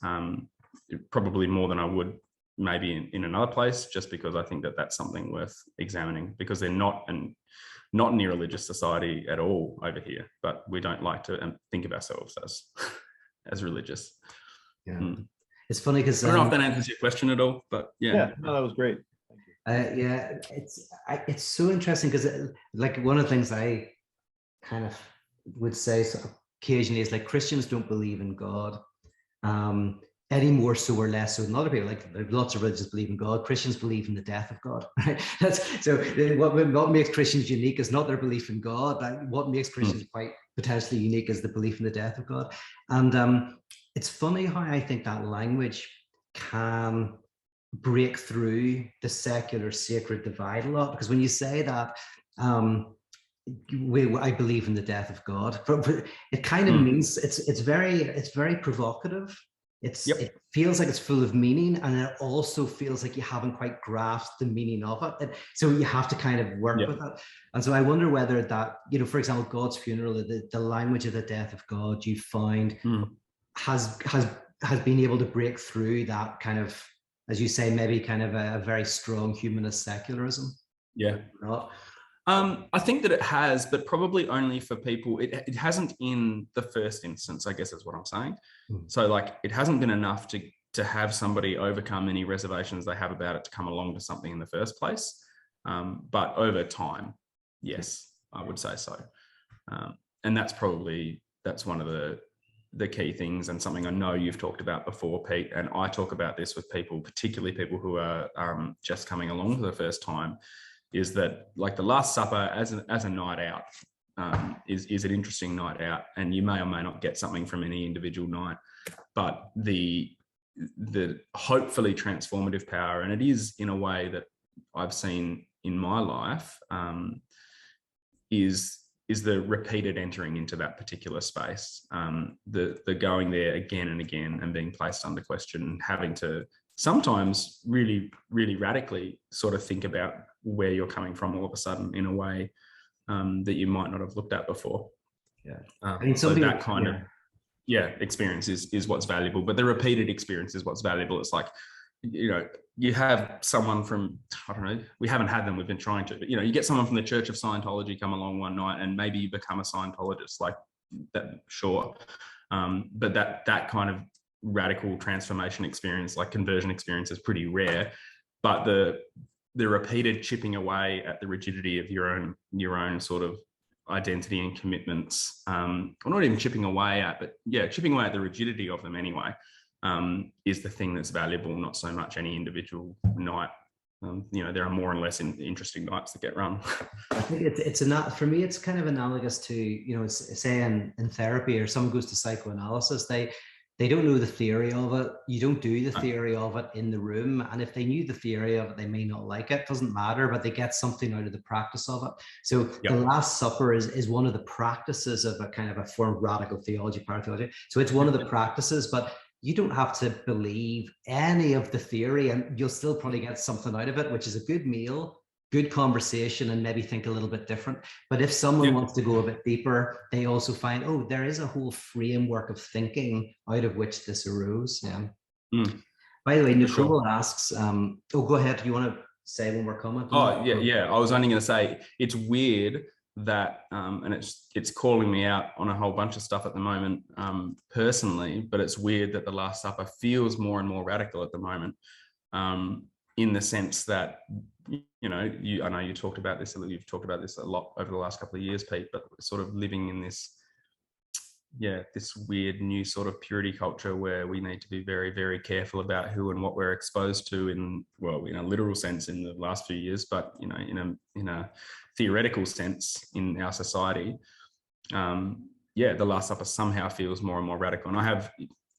probably more than I would maybe in another place, just because I think that that's something worth examining, because they're not near religious society at all over here, but we don't like to think of ourselves as religious. Yeah, It's funny because I don't know if that answers your question at all, but yeah. Yeah, no, that was great. Thank you. Yeah, it's so interesting because like one of the things I kind of would say sort of occasionally is like Christians don't believe in God. Any more so or less so than other people. Like lots of religions believe in God. Christians believe in the death of God. Right? That's so. What makes Christians unique is not their belief in God. What makes Christians quite potentially unique is the belief in the death of God. And it's funny how I think that language can break through the secular sacred divide a lot, because when you say that. I believe in the death of God. But it kind of means it's very provocative. It feels like it's full of meaning, and it also feels like you haven't quite grasped the meaning of it. So you have to kind of work with it. And so I wonder whether that, for example, God's funeral, the language of the death of God, you find has been able to break through that kind of, as you say, maybe kind of a very strong humanist secularism. Yeah. Not. I think that it has, but probably only for people. It hasn't in the first instance, I guess is what I'm saying. So like it hasn't been enough to have somebody overcome any reservations they have about it to come along to something in the first place. But over time, yes, I would say so. And that's one of the key things, and something I know you've talked about before, Pete, and I talk about this with people, particularly people who are just coming along for the first time, is that like the Last Supper as a night out is an interesting night out, and you may or may not get something from any individual night, but the hopefully transformative power, and it is in a way that I've seen in my life, is the repeated entering into that particular space, the going there again and again and being placed under question, and having to sometimes really, really radically sort of think about where you're coming from all of a sudden in a way that you might not have looked at before. Yeah. So that kind of experience is what's valuable, but the repeated experience is what's valuable. It's like, you have someone from, I don't know, we haven't had them, we've been trying to, but you get someone from the Church of Scientology come along one night and maybe you become a Scientologist, like that, sure. But that kind of radical transformation experience, like conversion experience, is pretty rare. But the repeated chipping away at the rigidity of your own sort of identity and commitments, or not even chipping away at, but chipping away at the rigidity of them anyway, is the thing that's valuable, not so much any individual night. There are more and less interesting nights that get run. I think it's not, for me, it's kind of analogous to, say in therapy, or someone goes to psychoanalysis, they don't know the theory of it. You don't do the theory of it in the room. And if they knew the theory of it, they may not like it. Doesn't matter, but they get something out of the practice of it. So the Last Supper is one of the practices of a kind of a form of radical theology, pyrotheology. So it's one of the practices, but you don't have to believe any of the theory, and you'll still probably get something out of it, which is a good meal, good conversation, and maybe think a little bit different. But if someone wants to go a bit deeper, they also find, there is a whole framework of thinking out of which this arose. By the way, Nicole asks, go ahead. Do you want to say one more comment? I was only going to say, it's weird that, and it's calling me out on a whole bunch of stuff at the moment, personally, but it's weird that the Last Supper feels more and more radical at the moment, in the sense that, I know you talked about this, you've talked about this a lot over the last couple of years, Pete, but sort of living in this weird new sort of purity culture where we need to be very, very careful about who and what we're exposed to in a literal sense in the last few years, but in a theoretical sense in our society. The Last Supper somehow feels more and more radical. And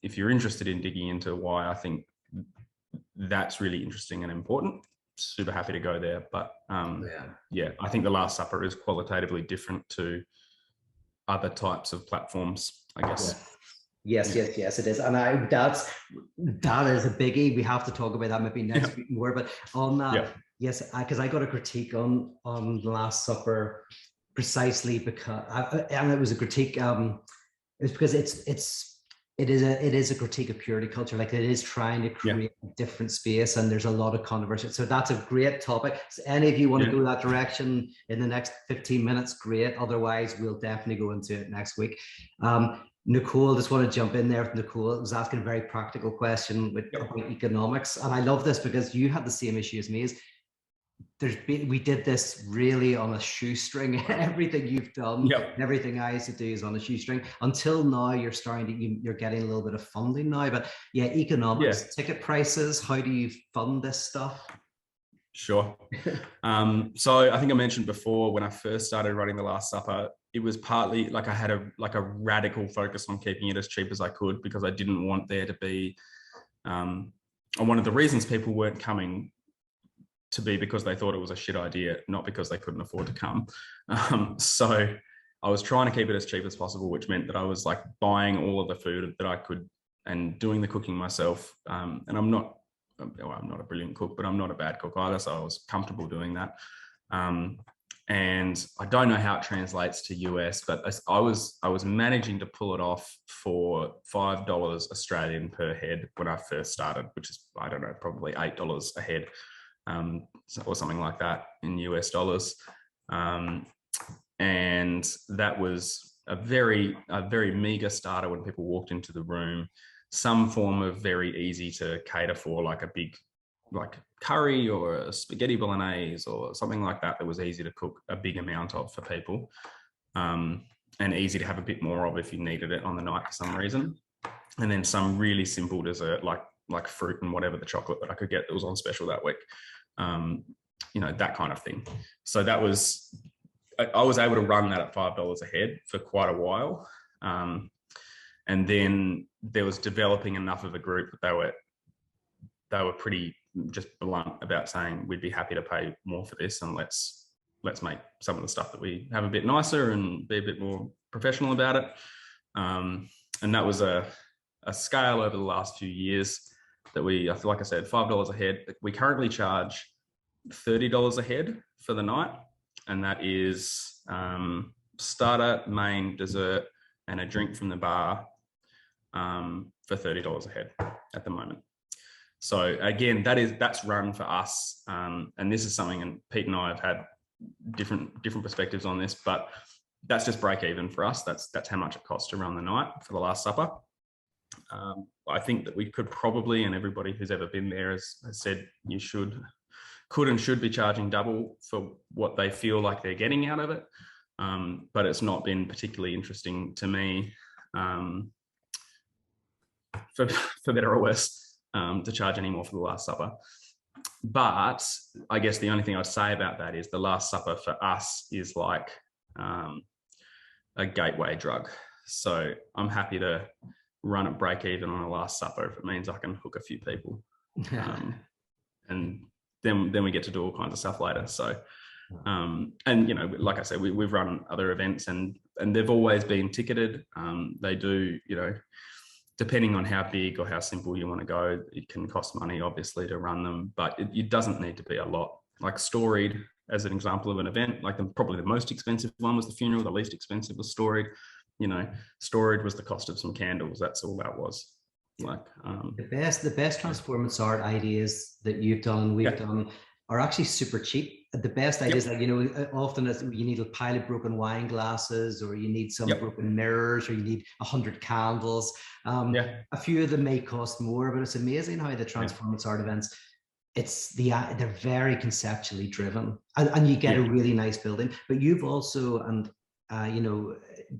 if you're interested in digging into why I think that's really interesting and important, super happy to go there. But I think the Last Supper is qualitatively different to other types of platforms, I guess. Yes, it is. And that is a biggie. We have to talk about that maybe next week more. But on that, yes, because I got a critique on the Last Supper precisely because, and it was a critique. It's because it is a critique of purity culture. Like, it is trying to create a different space, and there's a lot of controversy. So that's a great topic. So any of you want to go that direction in the next 15 minutes, great. Otherwise, we'll definitely go into it next week. Nicole, just want to jump in there. Nicole was asking a very practical question about economics. And I love this because you had the same issue as me. Is we did this really on a shoestring. Everything you've done, Yep. everything I used to do is on a shoestring. Until now, you're you're getting a little bit of funding now. But yeah, economics, ticket prices. How do you fund this stuff? Sure. So I think I mentioned before, when I first started running the Last Supper, it was partly like I had a radical focus on keeping it as cheap as I could, because I didn't want there to be, and one of the reasons people weren't coming to be because they thought it was a shit idea, not because they couldn't afford to come. So I was trying to keep it as cheap as possible, which meant that I was like buying all of the food that I could and doing the cooking myself. And I'm not a brilliant cook, but I'm not a bad cook either. So I was comfortable doing that. And I don't know how it translates to US, but I was managing to pull it off for $5 Australian per head when I first started, which is, I don't know, probably $8 a head, or something like that in US dollars. And that was a very meager starter when people walked into the room. Some form of very easy to cater for, like a big, like curry or a spaghetti bolognese or something like that was easy to cook a big amount of for people, and easy to have a bit more of if you needed it on the night for some reason. And then some really simple dessert, like fruit and whatever the chocolate that I could get that was on special that week, that kind of thing. So I was able to run that at $5 a head for quite a while. And then there was developing enough of a group that they were pretty just blunt about saying, we'd be happy to pay more for this, and let's make some of the stuff that we have a bit nicer and be a bit more professional about it. And that was a scale over the last few years that like I said, $5 a head. We currently charge $30 a head for the night, and that is starter, main, dessert, and a drink from the bar, for $30 a head at the moment. So again, that's run for us, and this is something, and Pete and I have had different perspectives on this, but that's just break even for us. That's how much it costs to run the night for the Last Supper. I think that we could probably, and everybody who's ever been there has said, you could and should be charging double for what they feel like they're getting out of it. But it's not been particularly interesting to me, for better or worse, to charge any more for the Last Supper. But I guess the only thing I'd say about that is the Last Supper for us is like a gateway drug. So I'm happy to run at break even on a Last Supper if it means I can hook a few people. And then we get to do all kinds of stuff later. So, and like I said, we've run other events and they've always been ticketed. They do, depending on how big or how simple you want to go, it can cost money, obviously, to run them, but it doesn't need to be a lot. Like Storied, as an example of an event, like probably the most expensive one was the funeral, the least expensive was Storied. Storied was the cost of some candles. That's all that was. Like the best transformance art ideas that you've done, we've done, are actually super cheap. The best ideas, like often you need a pile of broken wine glasses, or you need some broken mirrors, or you need 100 candles. A few of them may cost more, but it's amazing how the transformance art events, they're very conceptually driven, and you get a really nice building. But you've also, and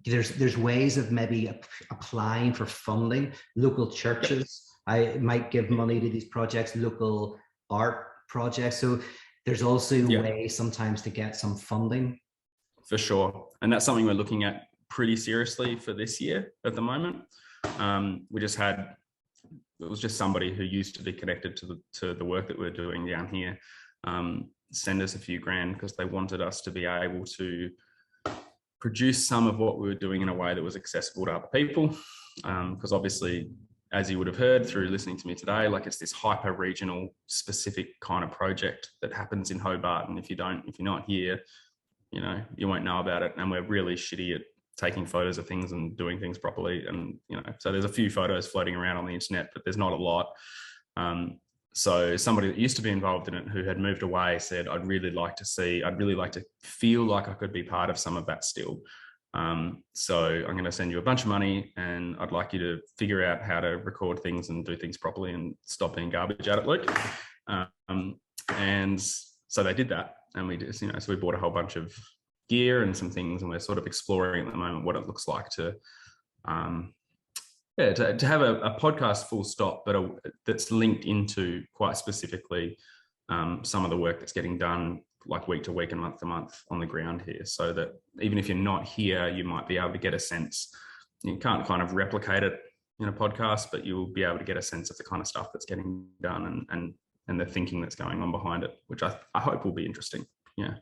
there's ways of maybe applying for funding. Local churches I might give money to these projects, local art projects. So there's also a way sometimes to get some funding. For sure. And that's something we're looking at pretty seriously for this year at the moment. It was just somebody who used to be connected to the work that we're doing down here, send us a few grand because they wanted us to be able to produce some of what we were doing in a way that was accessible to other people. Because obviously, as you would have heard through listening to me today, like it's this hyper regional specific kind of project that happens in Hobart. And if you're not here, you won't know about it. And we're really shitty at taking photos of things and doing things properly. And, so there's a few photos floating around on the internet, but there's not a lot. So somebody that used to be involved in it, who had moved away, said, I'd really like to feel like I could be part of some of that still. So I'm going to send you a bunch of money, and I'd like you to figure out how to record things and do things properly and stop being garbage at it, Luke. And so they did that, and we just, so we bought a whole bunch of gear and some things, and we're sort of exploring at the moment what it looks like to have a podcast full stop, but that's linked into quite specifically some of the work that's getting done like week to week and month to month on the ground here, so that even if you're not here, you might be able to get a sense. You can't kind of replicate it in a podcast, but you'll be able to get a sense of the kind of stuff that's getting done and the thinking that's going on behind it, which I hope will be interesting. Yeah.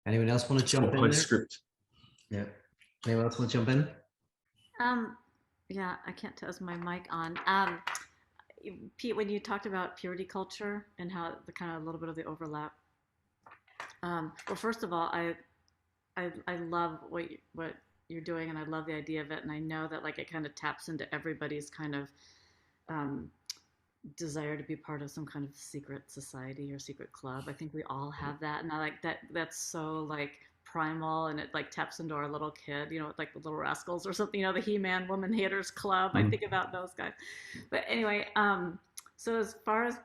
Anyone else want to jump in? Script. Yeah. Anyone else want to jump in? Yeah, I can't tell. Is my mic on? Pete, when you talked about purity culture and how the kind of a little bit of the overlap. Well, first of all, I love what you're doing, and I love the idea of it, and I know that like it kind of taps into everybody's kind of desire to be part of some kind of secret society or secret club. I think we all have that, and I like that. That's so like primal, and it like taps into our little kid, like the Little Rascals or something, the He-Man Woman Haters Club. I think about those guys. But anyway, so as far as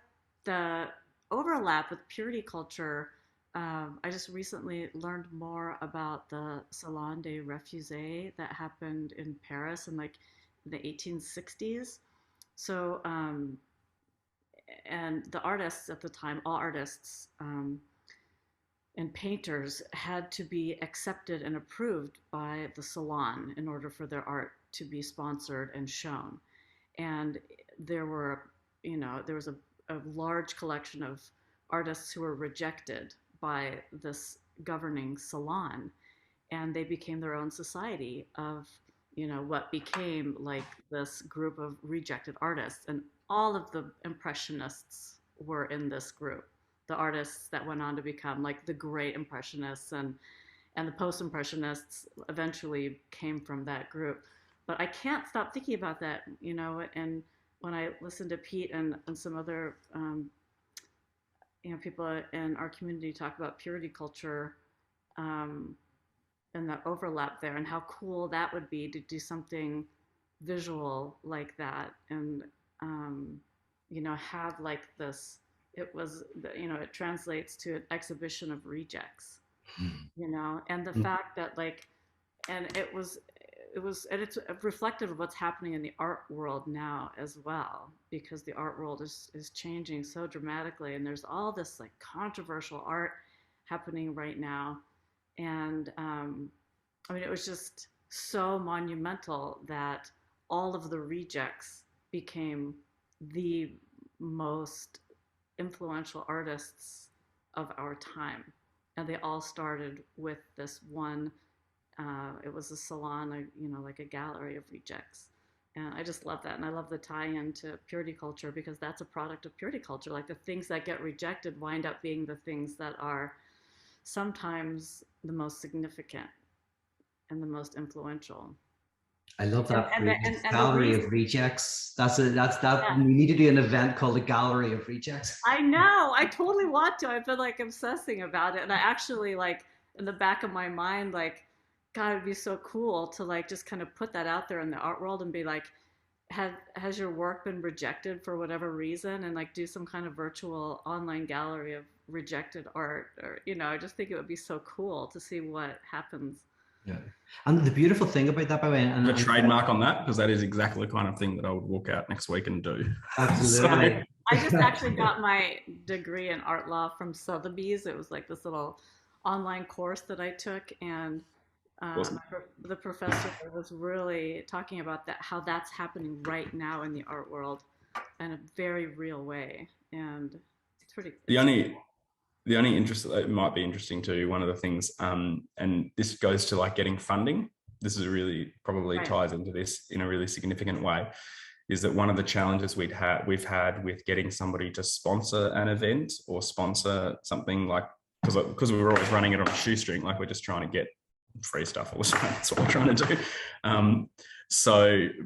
the overlap with purity culture, I just recently learned more about the Salon des Refugiés that happened in Paris in like the 1860s. So, and the artists at the time, all artists and painters had to be accepted and approved by the Salon in order for their art to be sponsored and shown. And there was a large collection of artists who were rejected by this governing Salon, and they became their own society of, what became like this group of rejected artists. And all of the Impressionists were in this group. The artists that went on to become like the great Impressionists and the Post-Impressionists eventually came from that group. But I can't stop thinking about that, and when I listen to Pete and some other people in our community talk about purity culture and the overlap there, and how cool that would be to do something visual like that, and have like this. It was, it translates to an exhibition of rejects, and the fact that like, and it's reflective of what's happening in the art world now as well, because the art world is changing so dramatically, and there's all this like controversial art happening right now. And it was just so monumental that all of the rejects became the most influential artists of our time, and they all started with this one. It was a salon, like a gallery of rejects, and I just love that, and I love the tie-in to purity culture, because that's a product of purity culture. Like the things that get rejected wind up being the things that are sometimes the most significant and the most influential. I love that gallery of rejects. We need to do an event called the Gallery of Rejects. I know. I totally want to. I've been like obsessing about it, and I actually like in the back of my mind, like, God, it'd be so cool to like just kind of put that out there in the art world and be like, has your work been rejected for whatever reason, and like do some kind of virtual online gallery of rejected art, or I just think it would be so cool to see what happens. Yeah, and the beautiful thing about that, by the way, and a trademark on that, because that is exactly the kind of thing that I would walk out next week and do. Absolutely. I just actually got my degree in art law from Sotheby's. It was like this little online course that I took, and awesome. The professor was really talking about that, how that's happening right now in the art world in a very real way, and it's pretty. The only interest that might be interesting too, one of the things, and this goes to like getting funding. This is really probably ties into this in a really significant way, is that one of the challenges we've had with getting somebody to sponsor an event or sponsor something, like, because we're always running it on a shoestring, like we're just trying to get free stuff all the time. That's what we're trying to do.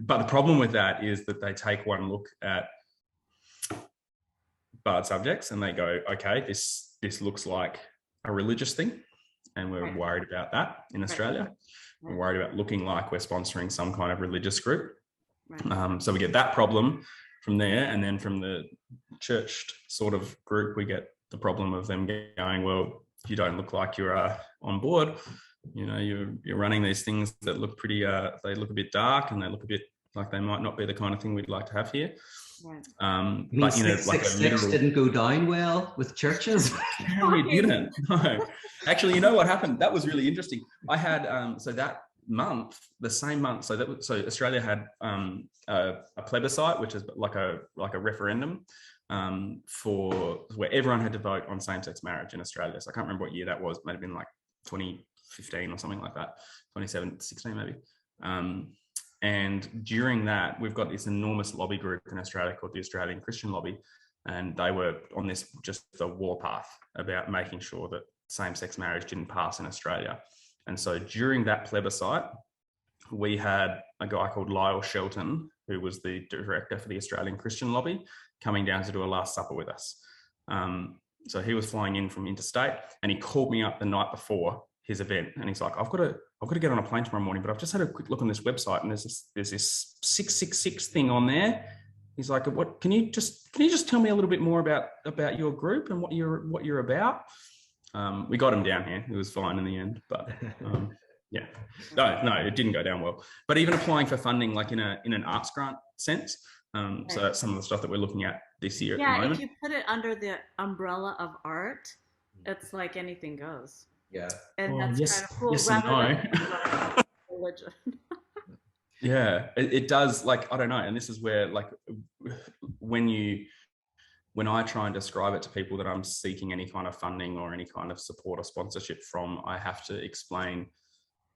But the problem with that is that they take one look at barred subjects and they go, okay, this looks like a religious thing, and we're worried about that in Australia. We're worried about looking like we're sponsoring some kind of religious group. So we get that problem from there, and then from the churched sort of group, we get the problem of them going, well, you don't look like you're on board. You know, you're running these things that look pretty, they look a bit dark and they look a bit like they might not be the kind of thing we'd like to have here. Right. But you know, like a literal didn't go down well with churches. No, it didn't. No, actually, you know what happened? That was really interesting. I had so that month, the same month, so Australia had a plebiscite, which is like a referendum for where everyone had to vote on same-sex marriage in Australia. So I can't remember what year that was. It might have been like 2015 or something like that, 2016 maybe. And during that, we've got this enormous lobby group in Australia called the Australian Christian Lobby. And they were on this just a warpath about making sure that same-sex marriage didn't pass in Australia. And so during that plebiscite, we had a guy called Lyle Shelton, who was the director for the Australian Christian Lobby, coming down to do a Last Supper with us. So he was flying in from interstate, and he called me up the night before his event, and he's like, I've got to get on a plane tomorrow morning, but I've just had a quick look on this website, and there's this 666 thing on there. He's like, what can you just tell me a little bit more about your group and what you're about? We got him down here. It was fine in the end, but yeah, no, it didn't go down well. But even applying for funding, like in an arts grant sense, so that's some of the stuff that we're looking at this year at the moment. If you put it under the umbrella of art, it's like anything goes. Yeah, and that's yes, kind of cool. yes and no. Religion. Yeah, it does. Like, I don't know. And this is where, like, when I try and describe it to people that I'm seeking any kind of funding or any kind of support or sponsorship from, I have to explain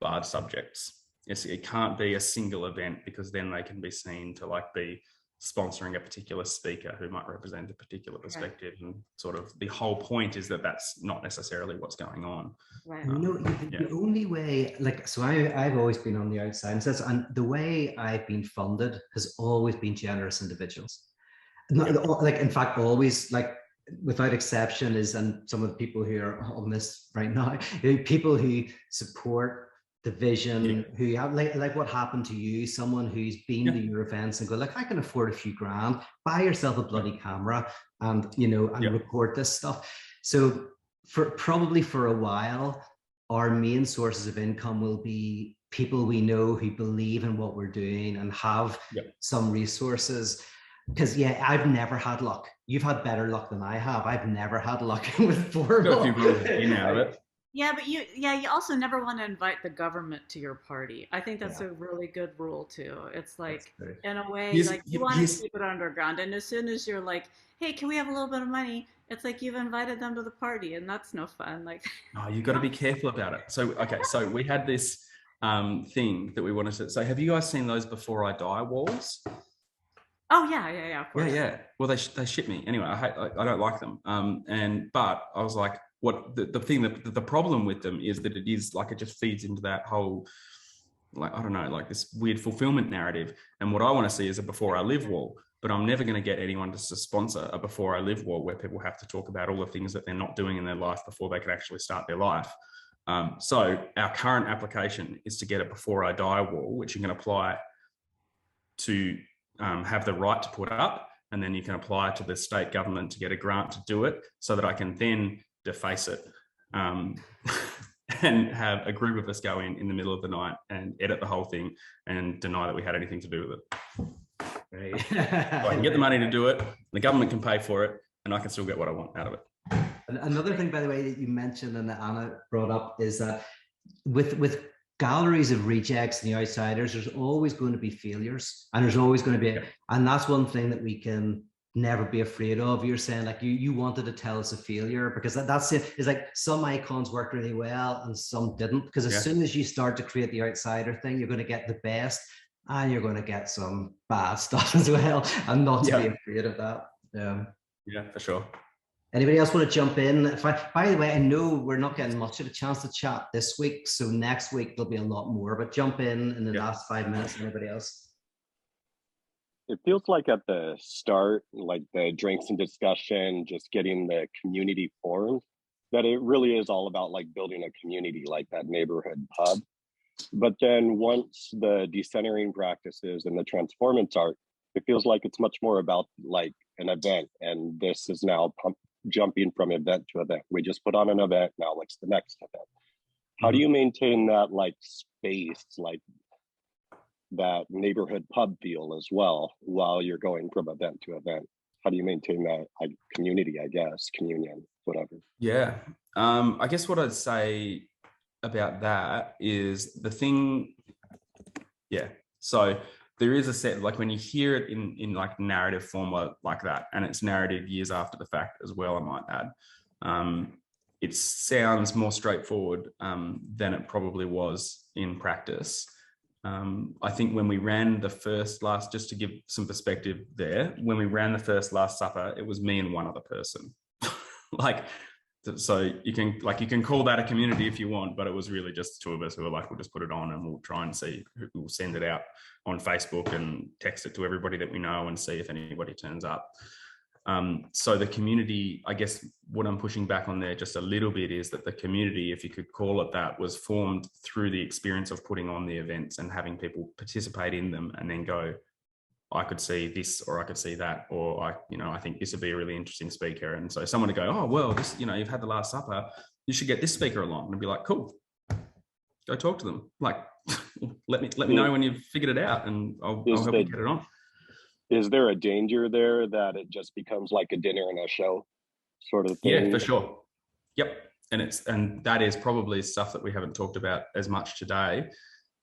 barred subjects. It can't be a single event, because then they can be seen to like be sponsoring a particular speaker who might represent a particular perspective. Right. And sort of the whole point is that that's not necessarily what's going on. Right. The only way, like, so I've always been on the outside, and the way I've been funded has always been generous individuals. Like, in fact, always, like, without exception, and some of the people who are on this right now, people who support the vision, who have like what happened to you, someone who's been to your events and go, like, I can afford a few grand, buy yourself a bloody camera and record this stuff. So probably for a while, our main sources of income will be people we know who believe in what we're doing and have some resources. Because I've never had luck. You've had better luck than I have. I've never had luck with formal. Yeah, but you also never want to invite the government to your party. I think that's a really good rule too. It's like, in a way, like, you want to keep it underground. And as soon as you're like, hey, can we have a little bit of money? It's like you've invited them to the party, and that's no fun. Like, oh, you've got to be careful about it. So, okay, so we had this thing that we wanted to. So, have you guys seen those Before I Die walls? Oh yeah, of course. Yeah. Well, they ship me anyway. I don't like them. But I was like, what the thing that the problem with them is that it is like, it just feeds into that whole, like, I don't know, like this weird fulfillment narrative. And what I want to see is a Before I Live wall, but I'm never going to get anyone to sponsor a Before I Live wall where people have to talk about all the things that they're not doing in their life before they can actually start their life. So our current application is to get a Before I Die wall, which you can apply to have the right to put up, and then you can apply to the state government to get a grant to do it, so that I can then deface it and have a group of us go in the middle of the night and edit the whole thing and deny that we had anything to do with it. Right. So I can get the money to do it, the government can pay for it, and I can still get what I want out of it. Another thing, by the way, that you mentioned and that Anna brought up is that with galleries of rejects and the outsiders, there's always going to be failures, and there's always going to be, and that's one thing that we can never be afraid of. You're saying, like, you wanted to tell us a failure, because that's it. It's like some icons worked really well and some didn't, because as soon as you start to create the outsider thing, you're going to get the best and you're going to get some bad stuff as well, and not to be afraid of that. Yeah, for sure. Anybody else want to jump in? By the way, I know we're not getting much of a chance to chat this week, so next week there'll be a lot more, but jump in the last 5 minutes. Anybody else? It feels like at the start, like the drinks and discussion, just getting the community formed, that it really is all about like building a community, like that neighborhood pub. But then once the decentering practices and the transformance art, it feels like it's much more about like an event, and this is now jumping from event to event. We just put on an event, now what's the next event? How do you maintain that like space, like that neighborhood pub feel as well while you're going from event to event? How do you maintain that like community, I guess, communion, whatever? Yeah. I guess what I'd say about that is the thing. Yeah. So there is a set, like when you hear it in like narrative form like that, and it's narrative years after the fact as well, I might add. It sounds more straightforward than it probably was in practice. I think when we ran just to give some perspective there, when we ran the first Last Supper, it was me and one other person. Like, so you can call that a community if you want, but it was really just two of us who were like, we'll just put it on and we'll try and see who will send it out on Facebook and text it to everybody that we know and see if anybody turns up. So the community, I guess what I'm pushing back on there just a little bit is that the community, if you could call it that, was formed through the experience of putting on the events and having people participate in them and then go, I could see this or I could see that, or I think this would be a really interesting speaker. And so someone would go, oh, well, this, you've had the Last Supper, you should get this speaker along. And I'd be like, cool, go talk to them. Like, let me know when you've figured it out and I'll help you get it on. Is there a danger there that it just becomes like a dinner and a show sort of thing? Yeah, for sure. Yep. And that is probably stuff that we haven't talked about as much today.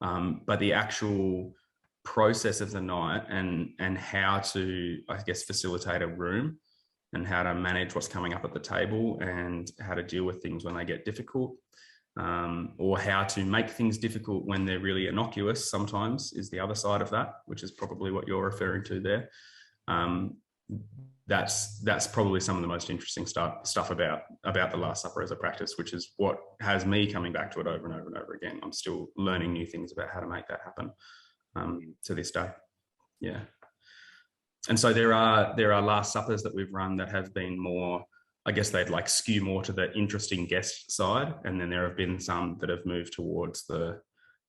But the actual process of the night and how to, I guess, facilitate a room and how to manage what's coming up at the table and how to deal with things when they get difficult, or how to make things difficult when they're really innocuous sometimes is the other side of that, which is probably what you're referring to there. That's probably some of the most interesting stuff about the Last Supper as a practice, which is what has me coming back to it over and over and over again. I'm still learning new things about how to make that happen to this day. Yeah. And so there are Last Suppers that we've run that have been more, I guess they'd like skew more to the interesting guest side. And then there have been some that have moved towards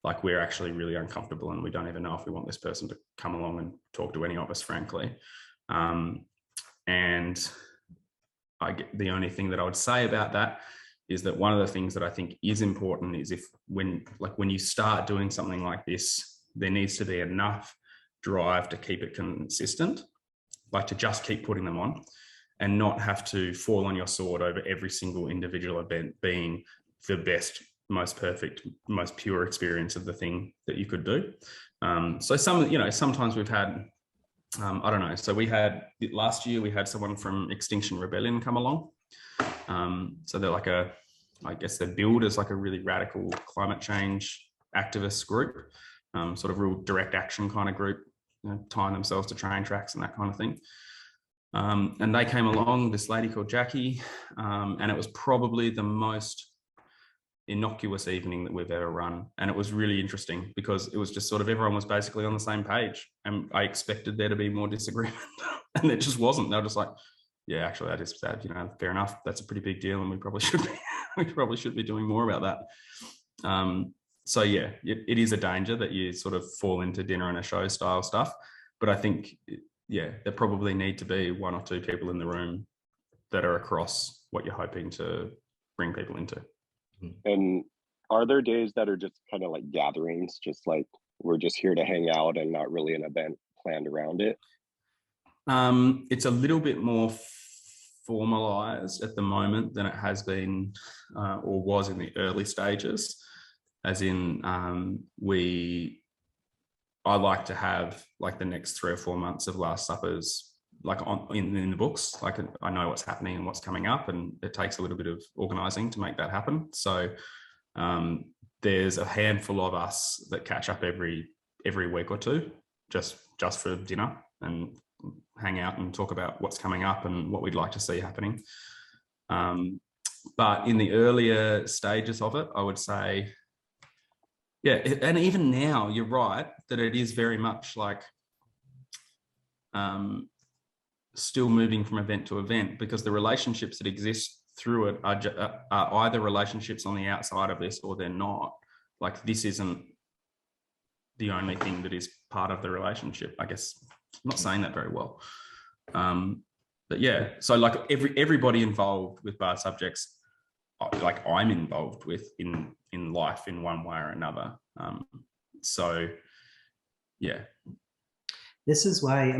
like we're actually really uncomfortable and we don't even know if we want this person to come along and talk to any of us, frankly. And the only thing that I would say about that is that one of the things that I think is important is when you start doing something like this, there needs to be enough drive to keep it consistent, like to just keep putting them on and not have to fall on your sword over every single individual event being the best, most perfect, most pure experience of the thing that you could do. So sometimes we've had, I don't know. So last year we had someone from Extinction Rebellion come along. So they're like I guess they're billed as like a really radical climate change activist group, sort of real direct action kind of group, tying themselves to train tracks and that kind of thing. And they came along, this lady called Jackie, and it was probably the most innocuous evening that we've ever run. And it was really interesting because it was just sort of everyone was basically on the same page. And I expected there to be more disagreement and it just wasn't. They were just like, yeah, actually that is sad, fair enough. That's a pretty big deal and we probably should be doing more about that. So yeah, it is a danger that you sort of fall into dinner and a show style stuff. But I think, yeah, there probably need to be one or two people in the room that are across what you're hoping to bring people into. And are there days that are just kind of like gatherings, just like we're just here to hang out and not really an event planned around it? It's a little bit more formalized at the moment than it has been or was in the early stages. As in, I like to have like the next 3 or 4 months of Last Suppers like in the books. Like I know what's happening and what's coming up, and it takes a little bit of organising to make that happen. So there's a handful of us that catch up every week or two, just for dinner and hang out and talk about what's coming up and what we'd like to see happening. But in the earlier stages of it, I would say, yeah, and even now, you're right that it is very much like still moving from event to event, because the relationships that exist through it are either relationships on the outside of this or they're not. Like this isn't the only thing that is part of the relationship. I guess I'm not saying that very well. yeah, so like everybody involved with bar subjects, like I'm involved with in life in one way or another. So yeah. This is why,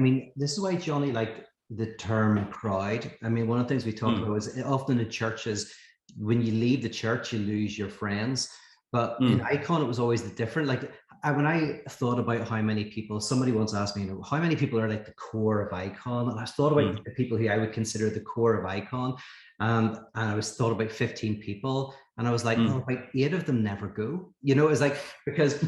Johnny, like the term crowd. I mean, one of the things we talk about is often in churches, when you leave the church, you lose your friends. But in Icon, it was always the different. Like when I thought about how many people, somebody once asked me, how many people are like the core of Icon? And I thought about the people who I would consider the core of Icon. And I was thought about 15 people. And I was like, well, about 8 of them never go. It's like, because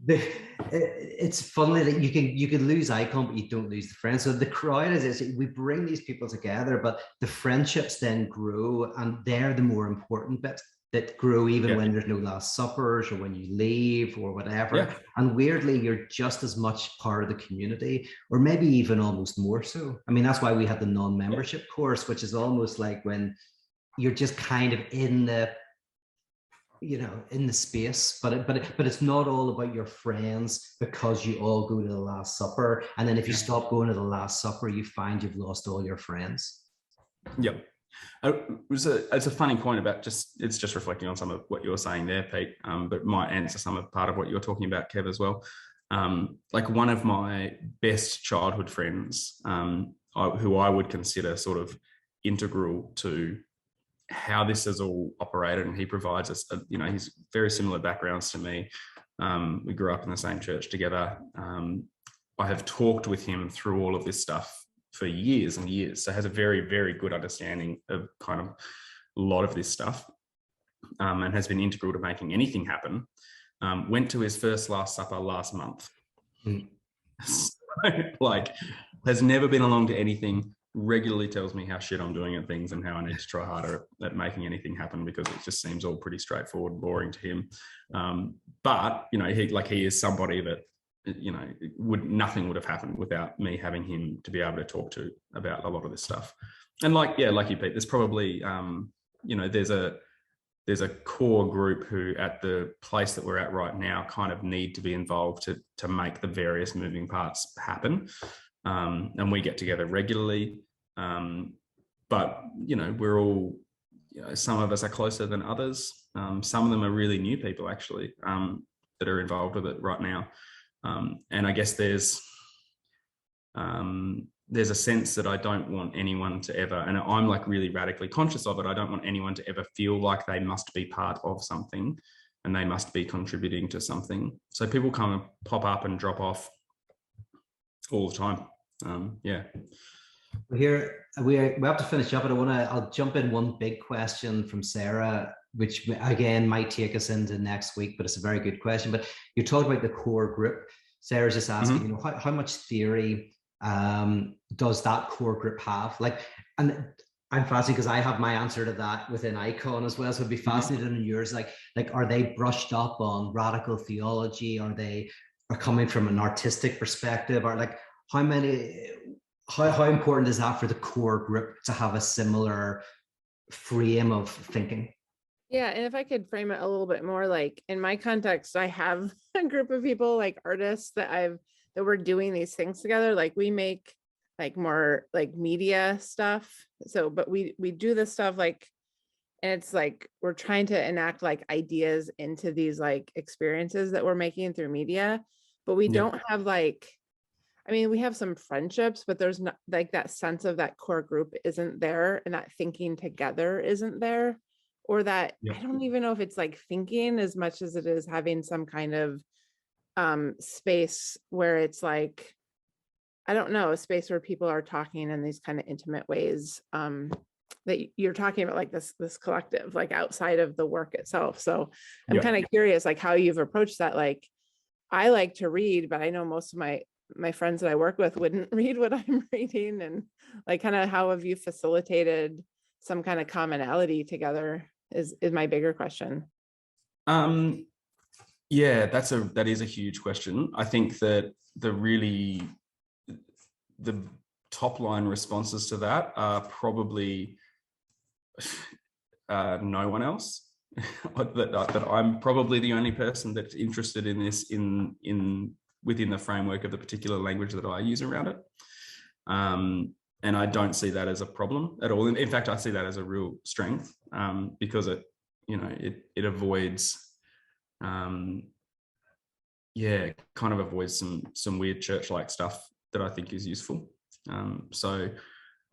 it's funny that you can lose Icon, but you don't lose the friends. So the crowd is we bring these people together, but the friendships then grow, and they're the more important bit that grow even when there's no Last Suppers or when you leave or whatever. And weirdly, you're just as much part of the community, or maybe even almost more so. I mean, that's why we have the non-membership course, which is almost like when you're just kind of in the space, but it's not all about your friends, because you all go to the Last Supper, and then if you stop going to the Last Supper, you find you've lost all your friends. Yep. It's a funny point about it's just reflecting on some of what you're saying there, Pete, but might answer some of part of what you're talking about, Kev, as well. Like one of my best childhood friends, who I would consider sort of integral to how this has all operated, and he provides us, he's very similar backgrounds to me. We grew up in the same church together. I have talked with him through all of this stuff for years and years, so has a very, very good understanding of kind of a lot of this stuff, and has been integral to making anything happen. Went to his first Last Supper last month. So, like, has never been along to anything, regularly tells me how shit I'm doing at things and how I need to try harder at making anything happen, because it just seems all pretty straightforward and boring to him. But he is somebody that nothing would have happened without me having him to be able to talk to about a lot of this stuff. And like you, Pete, there's probably there's a core group who at the place that we're at right now kind of need to be involved to make the various moving parts happen. And we get together regularly. But we're all, some of us are closer than others. Some of them are really new people actually, that are involved with it right now. And I guess there's a sense that I don't want anyone to ever, and I'm like really radically conscious of it, I don't want anyone to ever feel like they must be part of something and they must be contributing to something. So people come and pop up and drop off all the time. Here we have to finish up, but I'll jump in one big question from Sarah, which again might take us into next week, but it's a very good question. But you talked about the core group. Sarah's just asking, how much theory does that core group have? Like, and I'm fascinated because I have my answer to that within Icon as well. So it'd be fascinating in yours. Like, are they brushed up on radical theology? Are coming from an artistic perspective? Or like, how important is that for the core group to have a similar frame of thinking? Yeah, and if I could frame it a little bit more, like in my context, I have a group of people, like artists that we're doing these things together. Like we make like more like media stuff. So, but we do this stuff like, and it's like we're trying to enact like ideas into these like experiences that we're making through media, but we don't have like, I mean, we have some friendships, but there's not like that sense of that core group isn't there, and that thinking together isn't there, or that I don't even know if it's like thinking as much as it is having some kind of space where it's like, I don't know, a space where people are talking in these kind of intimate ways that you're talking about, like this collective, like outside of the work itself. So I'm kind of curious, like how you've approached that. Like I like to read, but I know most of my friends that I work with wouldn't read what I'm reading, and like kind of how have you facilitated some kind of commonality together is my bigger question. Yeah, that is a huge question. I think that the top line responses to that are probably no one else. that I'm probably the only person that's interested in this within the framework of the particular language that I use around it. And I don't see that as a problem at all. In fact, I see that as a real strength, because it, you know, it avoids, kind of avoids some weird church-like stuff that I think is useful. So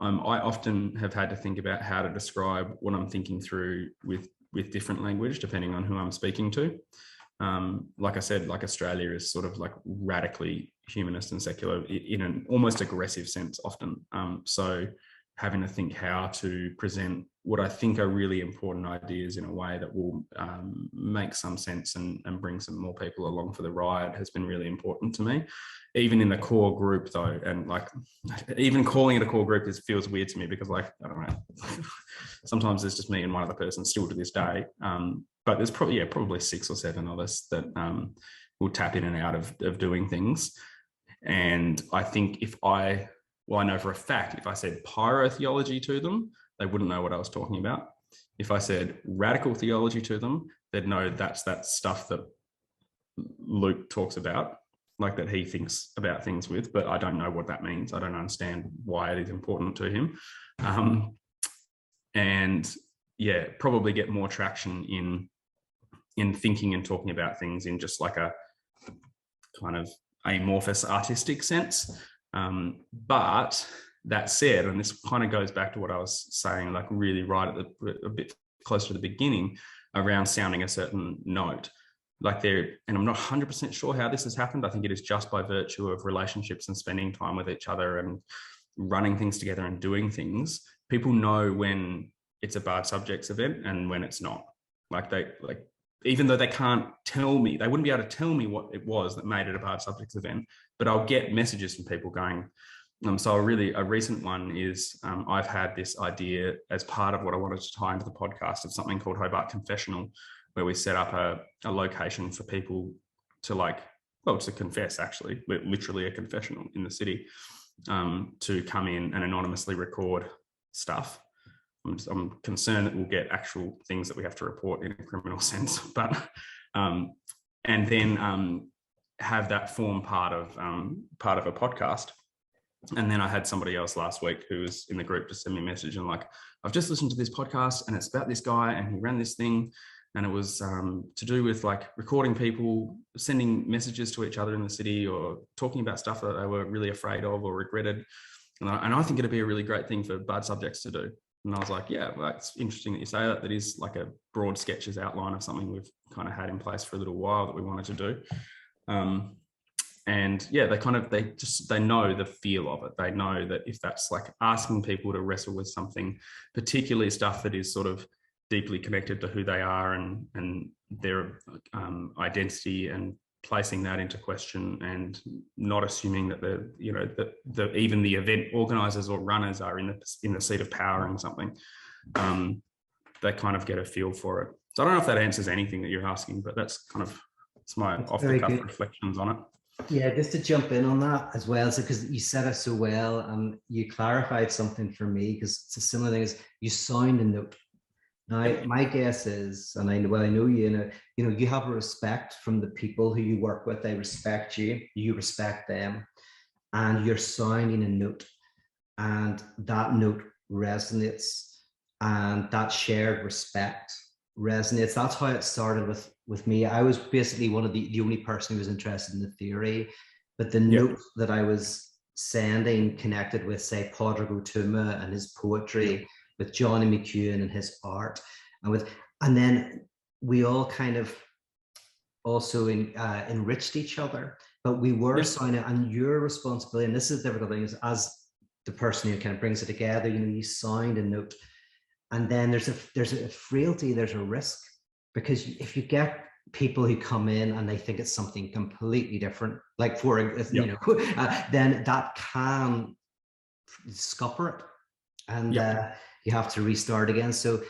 I often have had to think about how to describe what I'm thinking through with different language, depending on who I'm speaking to. Like I said, like Australia is sort of like radically humanist and secular in an almost aggressive sense often. So having to think how to present what I think are really important ideas in a way that will make some sense and bring some more people along for the ride has been really important to me. Even in the core group though, and like even calling it a core group feels weird to me, because like, I don't know, sometimes it's just me and one other person still to this day. But there's probably 6 or 7 of us that will tap in and out of doing things. And I think I know for a fact, if I said pyrotheology to them, they wouldn't know what I was talking about. If I said radical theology to them, they'd know that's that stuff that Luke talks about, like that he thinks about things with, but I don't know what that means. I don't understand why it is important to him. And yeah, probably get more traction in thinking and talking about things in just like a kind of amorphous artistic sense. But that said, and this kind of goes back to what I was saying, like really right at a bit close to the beginning, around sounding a certain note. Like and I'm not 100% sure how this has happened. I think it is just by virtue of relationships and spending time with each other and running things together and doing things. People know when it's a Bard Subjects event and when it's not. Even though they can't tell me, they wouldn't be able to tell me what it was that made it a Bard Subjects event, but I'll get messages from people going. So a recent one is I've had this idea as part of what I wanted to tie into the podcast of something called Hobart Confessional, where we set up a location for people to to confess, actually, literally a confessional in the city, to come in and anonymously record stuff. I'm concerned that we'll get actual things that we have to report in a criminal sense, but and then have that form part of a podcast. And then I had somebody else last week who was in the group to send me a message and like, I've just listened to this podcast and it's about this guy and he ran this thing, and it was to do with like recording people sending messages to each other in the city or talking about stuff that they were really afraid of or regretted. And I think it'd be a really great thing for Bard Subjects to do. And I was like, yeah, well, it's interesting that you say that. That is like a broad sketches outline of something we've kind of had in place for a little while that we wanted to do. And yeah, they know the feel of it. They know that if that's like asking people to wrestle with something, particularly stuff that is sort of deeply connected to who they are and their identity, and placing that into question and not assuming that even the event organizers or runners are in the seat of power in something, they kind of get a feel for it. So I don't know if that answers anything that you're asking, but that's my off the cuff reflections on it. Yeah, just to jump in on that as well, because you said it so well and you clarified something for me, because it's a similar thing, is you sound a note. Now, my guess is, and I know you have a respect from the people who you work with. They respect you, you respect them, and you're sounding a note, and that note resonates, and that shared respect resonates. That's how it started with me. I was basically one of the only person who was interested in the theory, but the note that I was sending connected with, say, Pádraig Ó Tuama and his poetry, with Johnny McEwen and his art, and then we all kind of also enriched each other. But we were sounding, and your responsibility, and this is the difficult thing, is as the person who kind of brings it together, you sound a note, and then there's a frailty, there's a risk, because if you get people who come in and they think it's something completely different, like then that can scupper it, and you have to restart again. So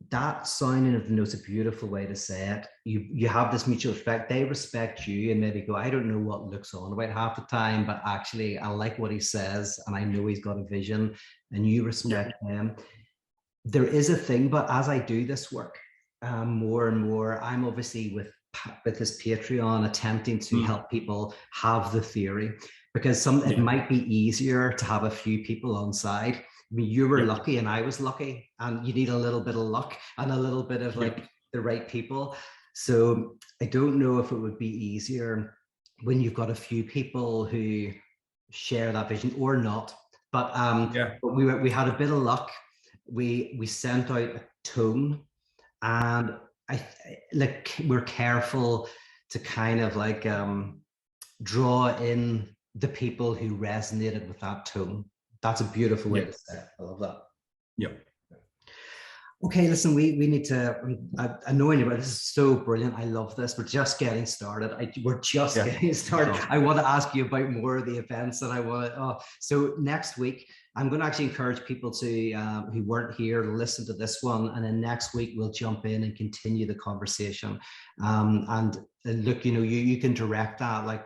that sounding of the note's a beautiful way to say it. You have this mutual respect. They respect you and maybe go, I don't know what Luke's on about half the time, but actually I like what he says and I know he's got a vision, and you respect them. There is a thing, but as I do this work more and more, I'm obviously with this Patreon attempting to help people have the theory. because it might be easier to have a few people on side. I mean, you were lucky and I was lucky, and you need a little bit of luck and a little bit of like the right people. So I don't know if it would be easier when you've got a few people who share that vision or not. But but we had a bit of luck. We sent out a tone, and we're careful to kind of like draw in the people who resonated with that tone. That's a beautiful way to say it. I love that. Yep. Okay, listen, we need to, I know anybody, this is so brilliant. I love this. We're just getting started. We're just getting started. Sure. I want to ask you about more of the events, and I want to, so next week, I'm going to actually encourage people to, who weren't here, to listen to this one. And then next week, we'll jump in and continue the conversation. And look, you can direct that, like,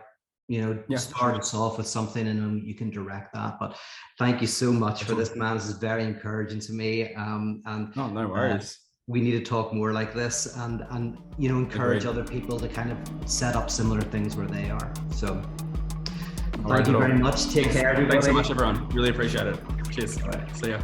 start us off with something, and you can direct that. But thank you so much for this, man. This is very encouraging to me. And no worries. We need to talk more like this, and encourage other people to kind of set up similar things where they are. So thank you very much. Take care, everybody. Thanks so much, everyone. Really appreciate it. Cheers. All right. See ya.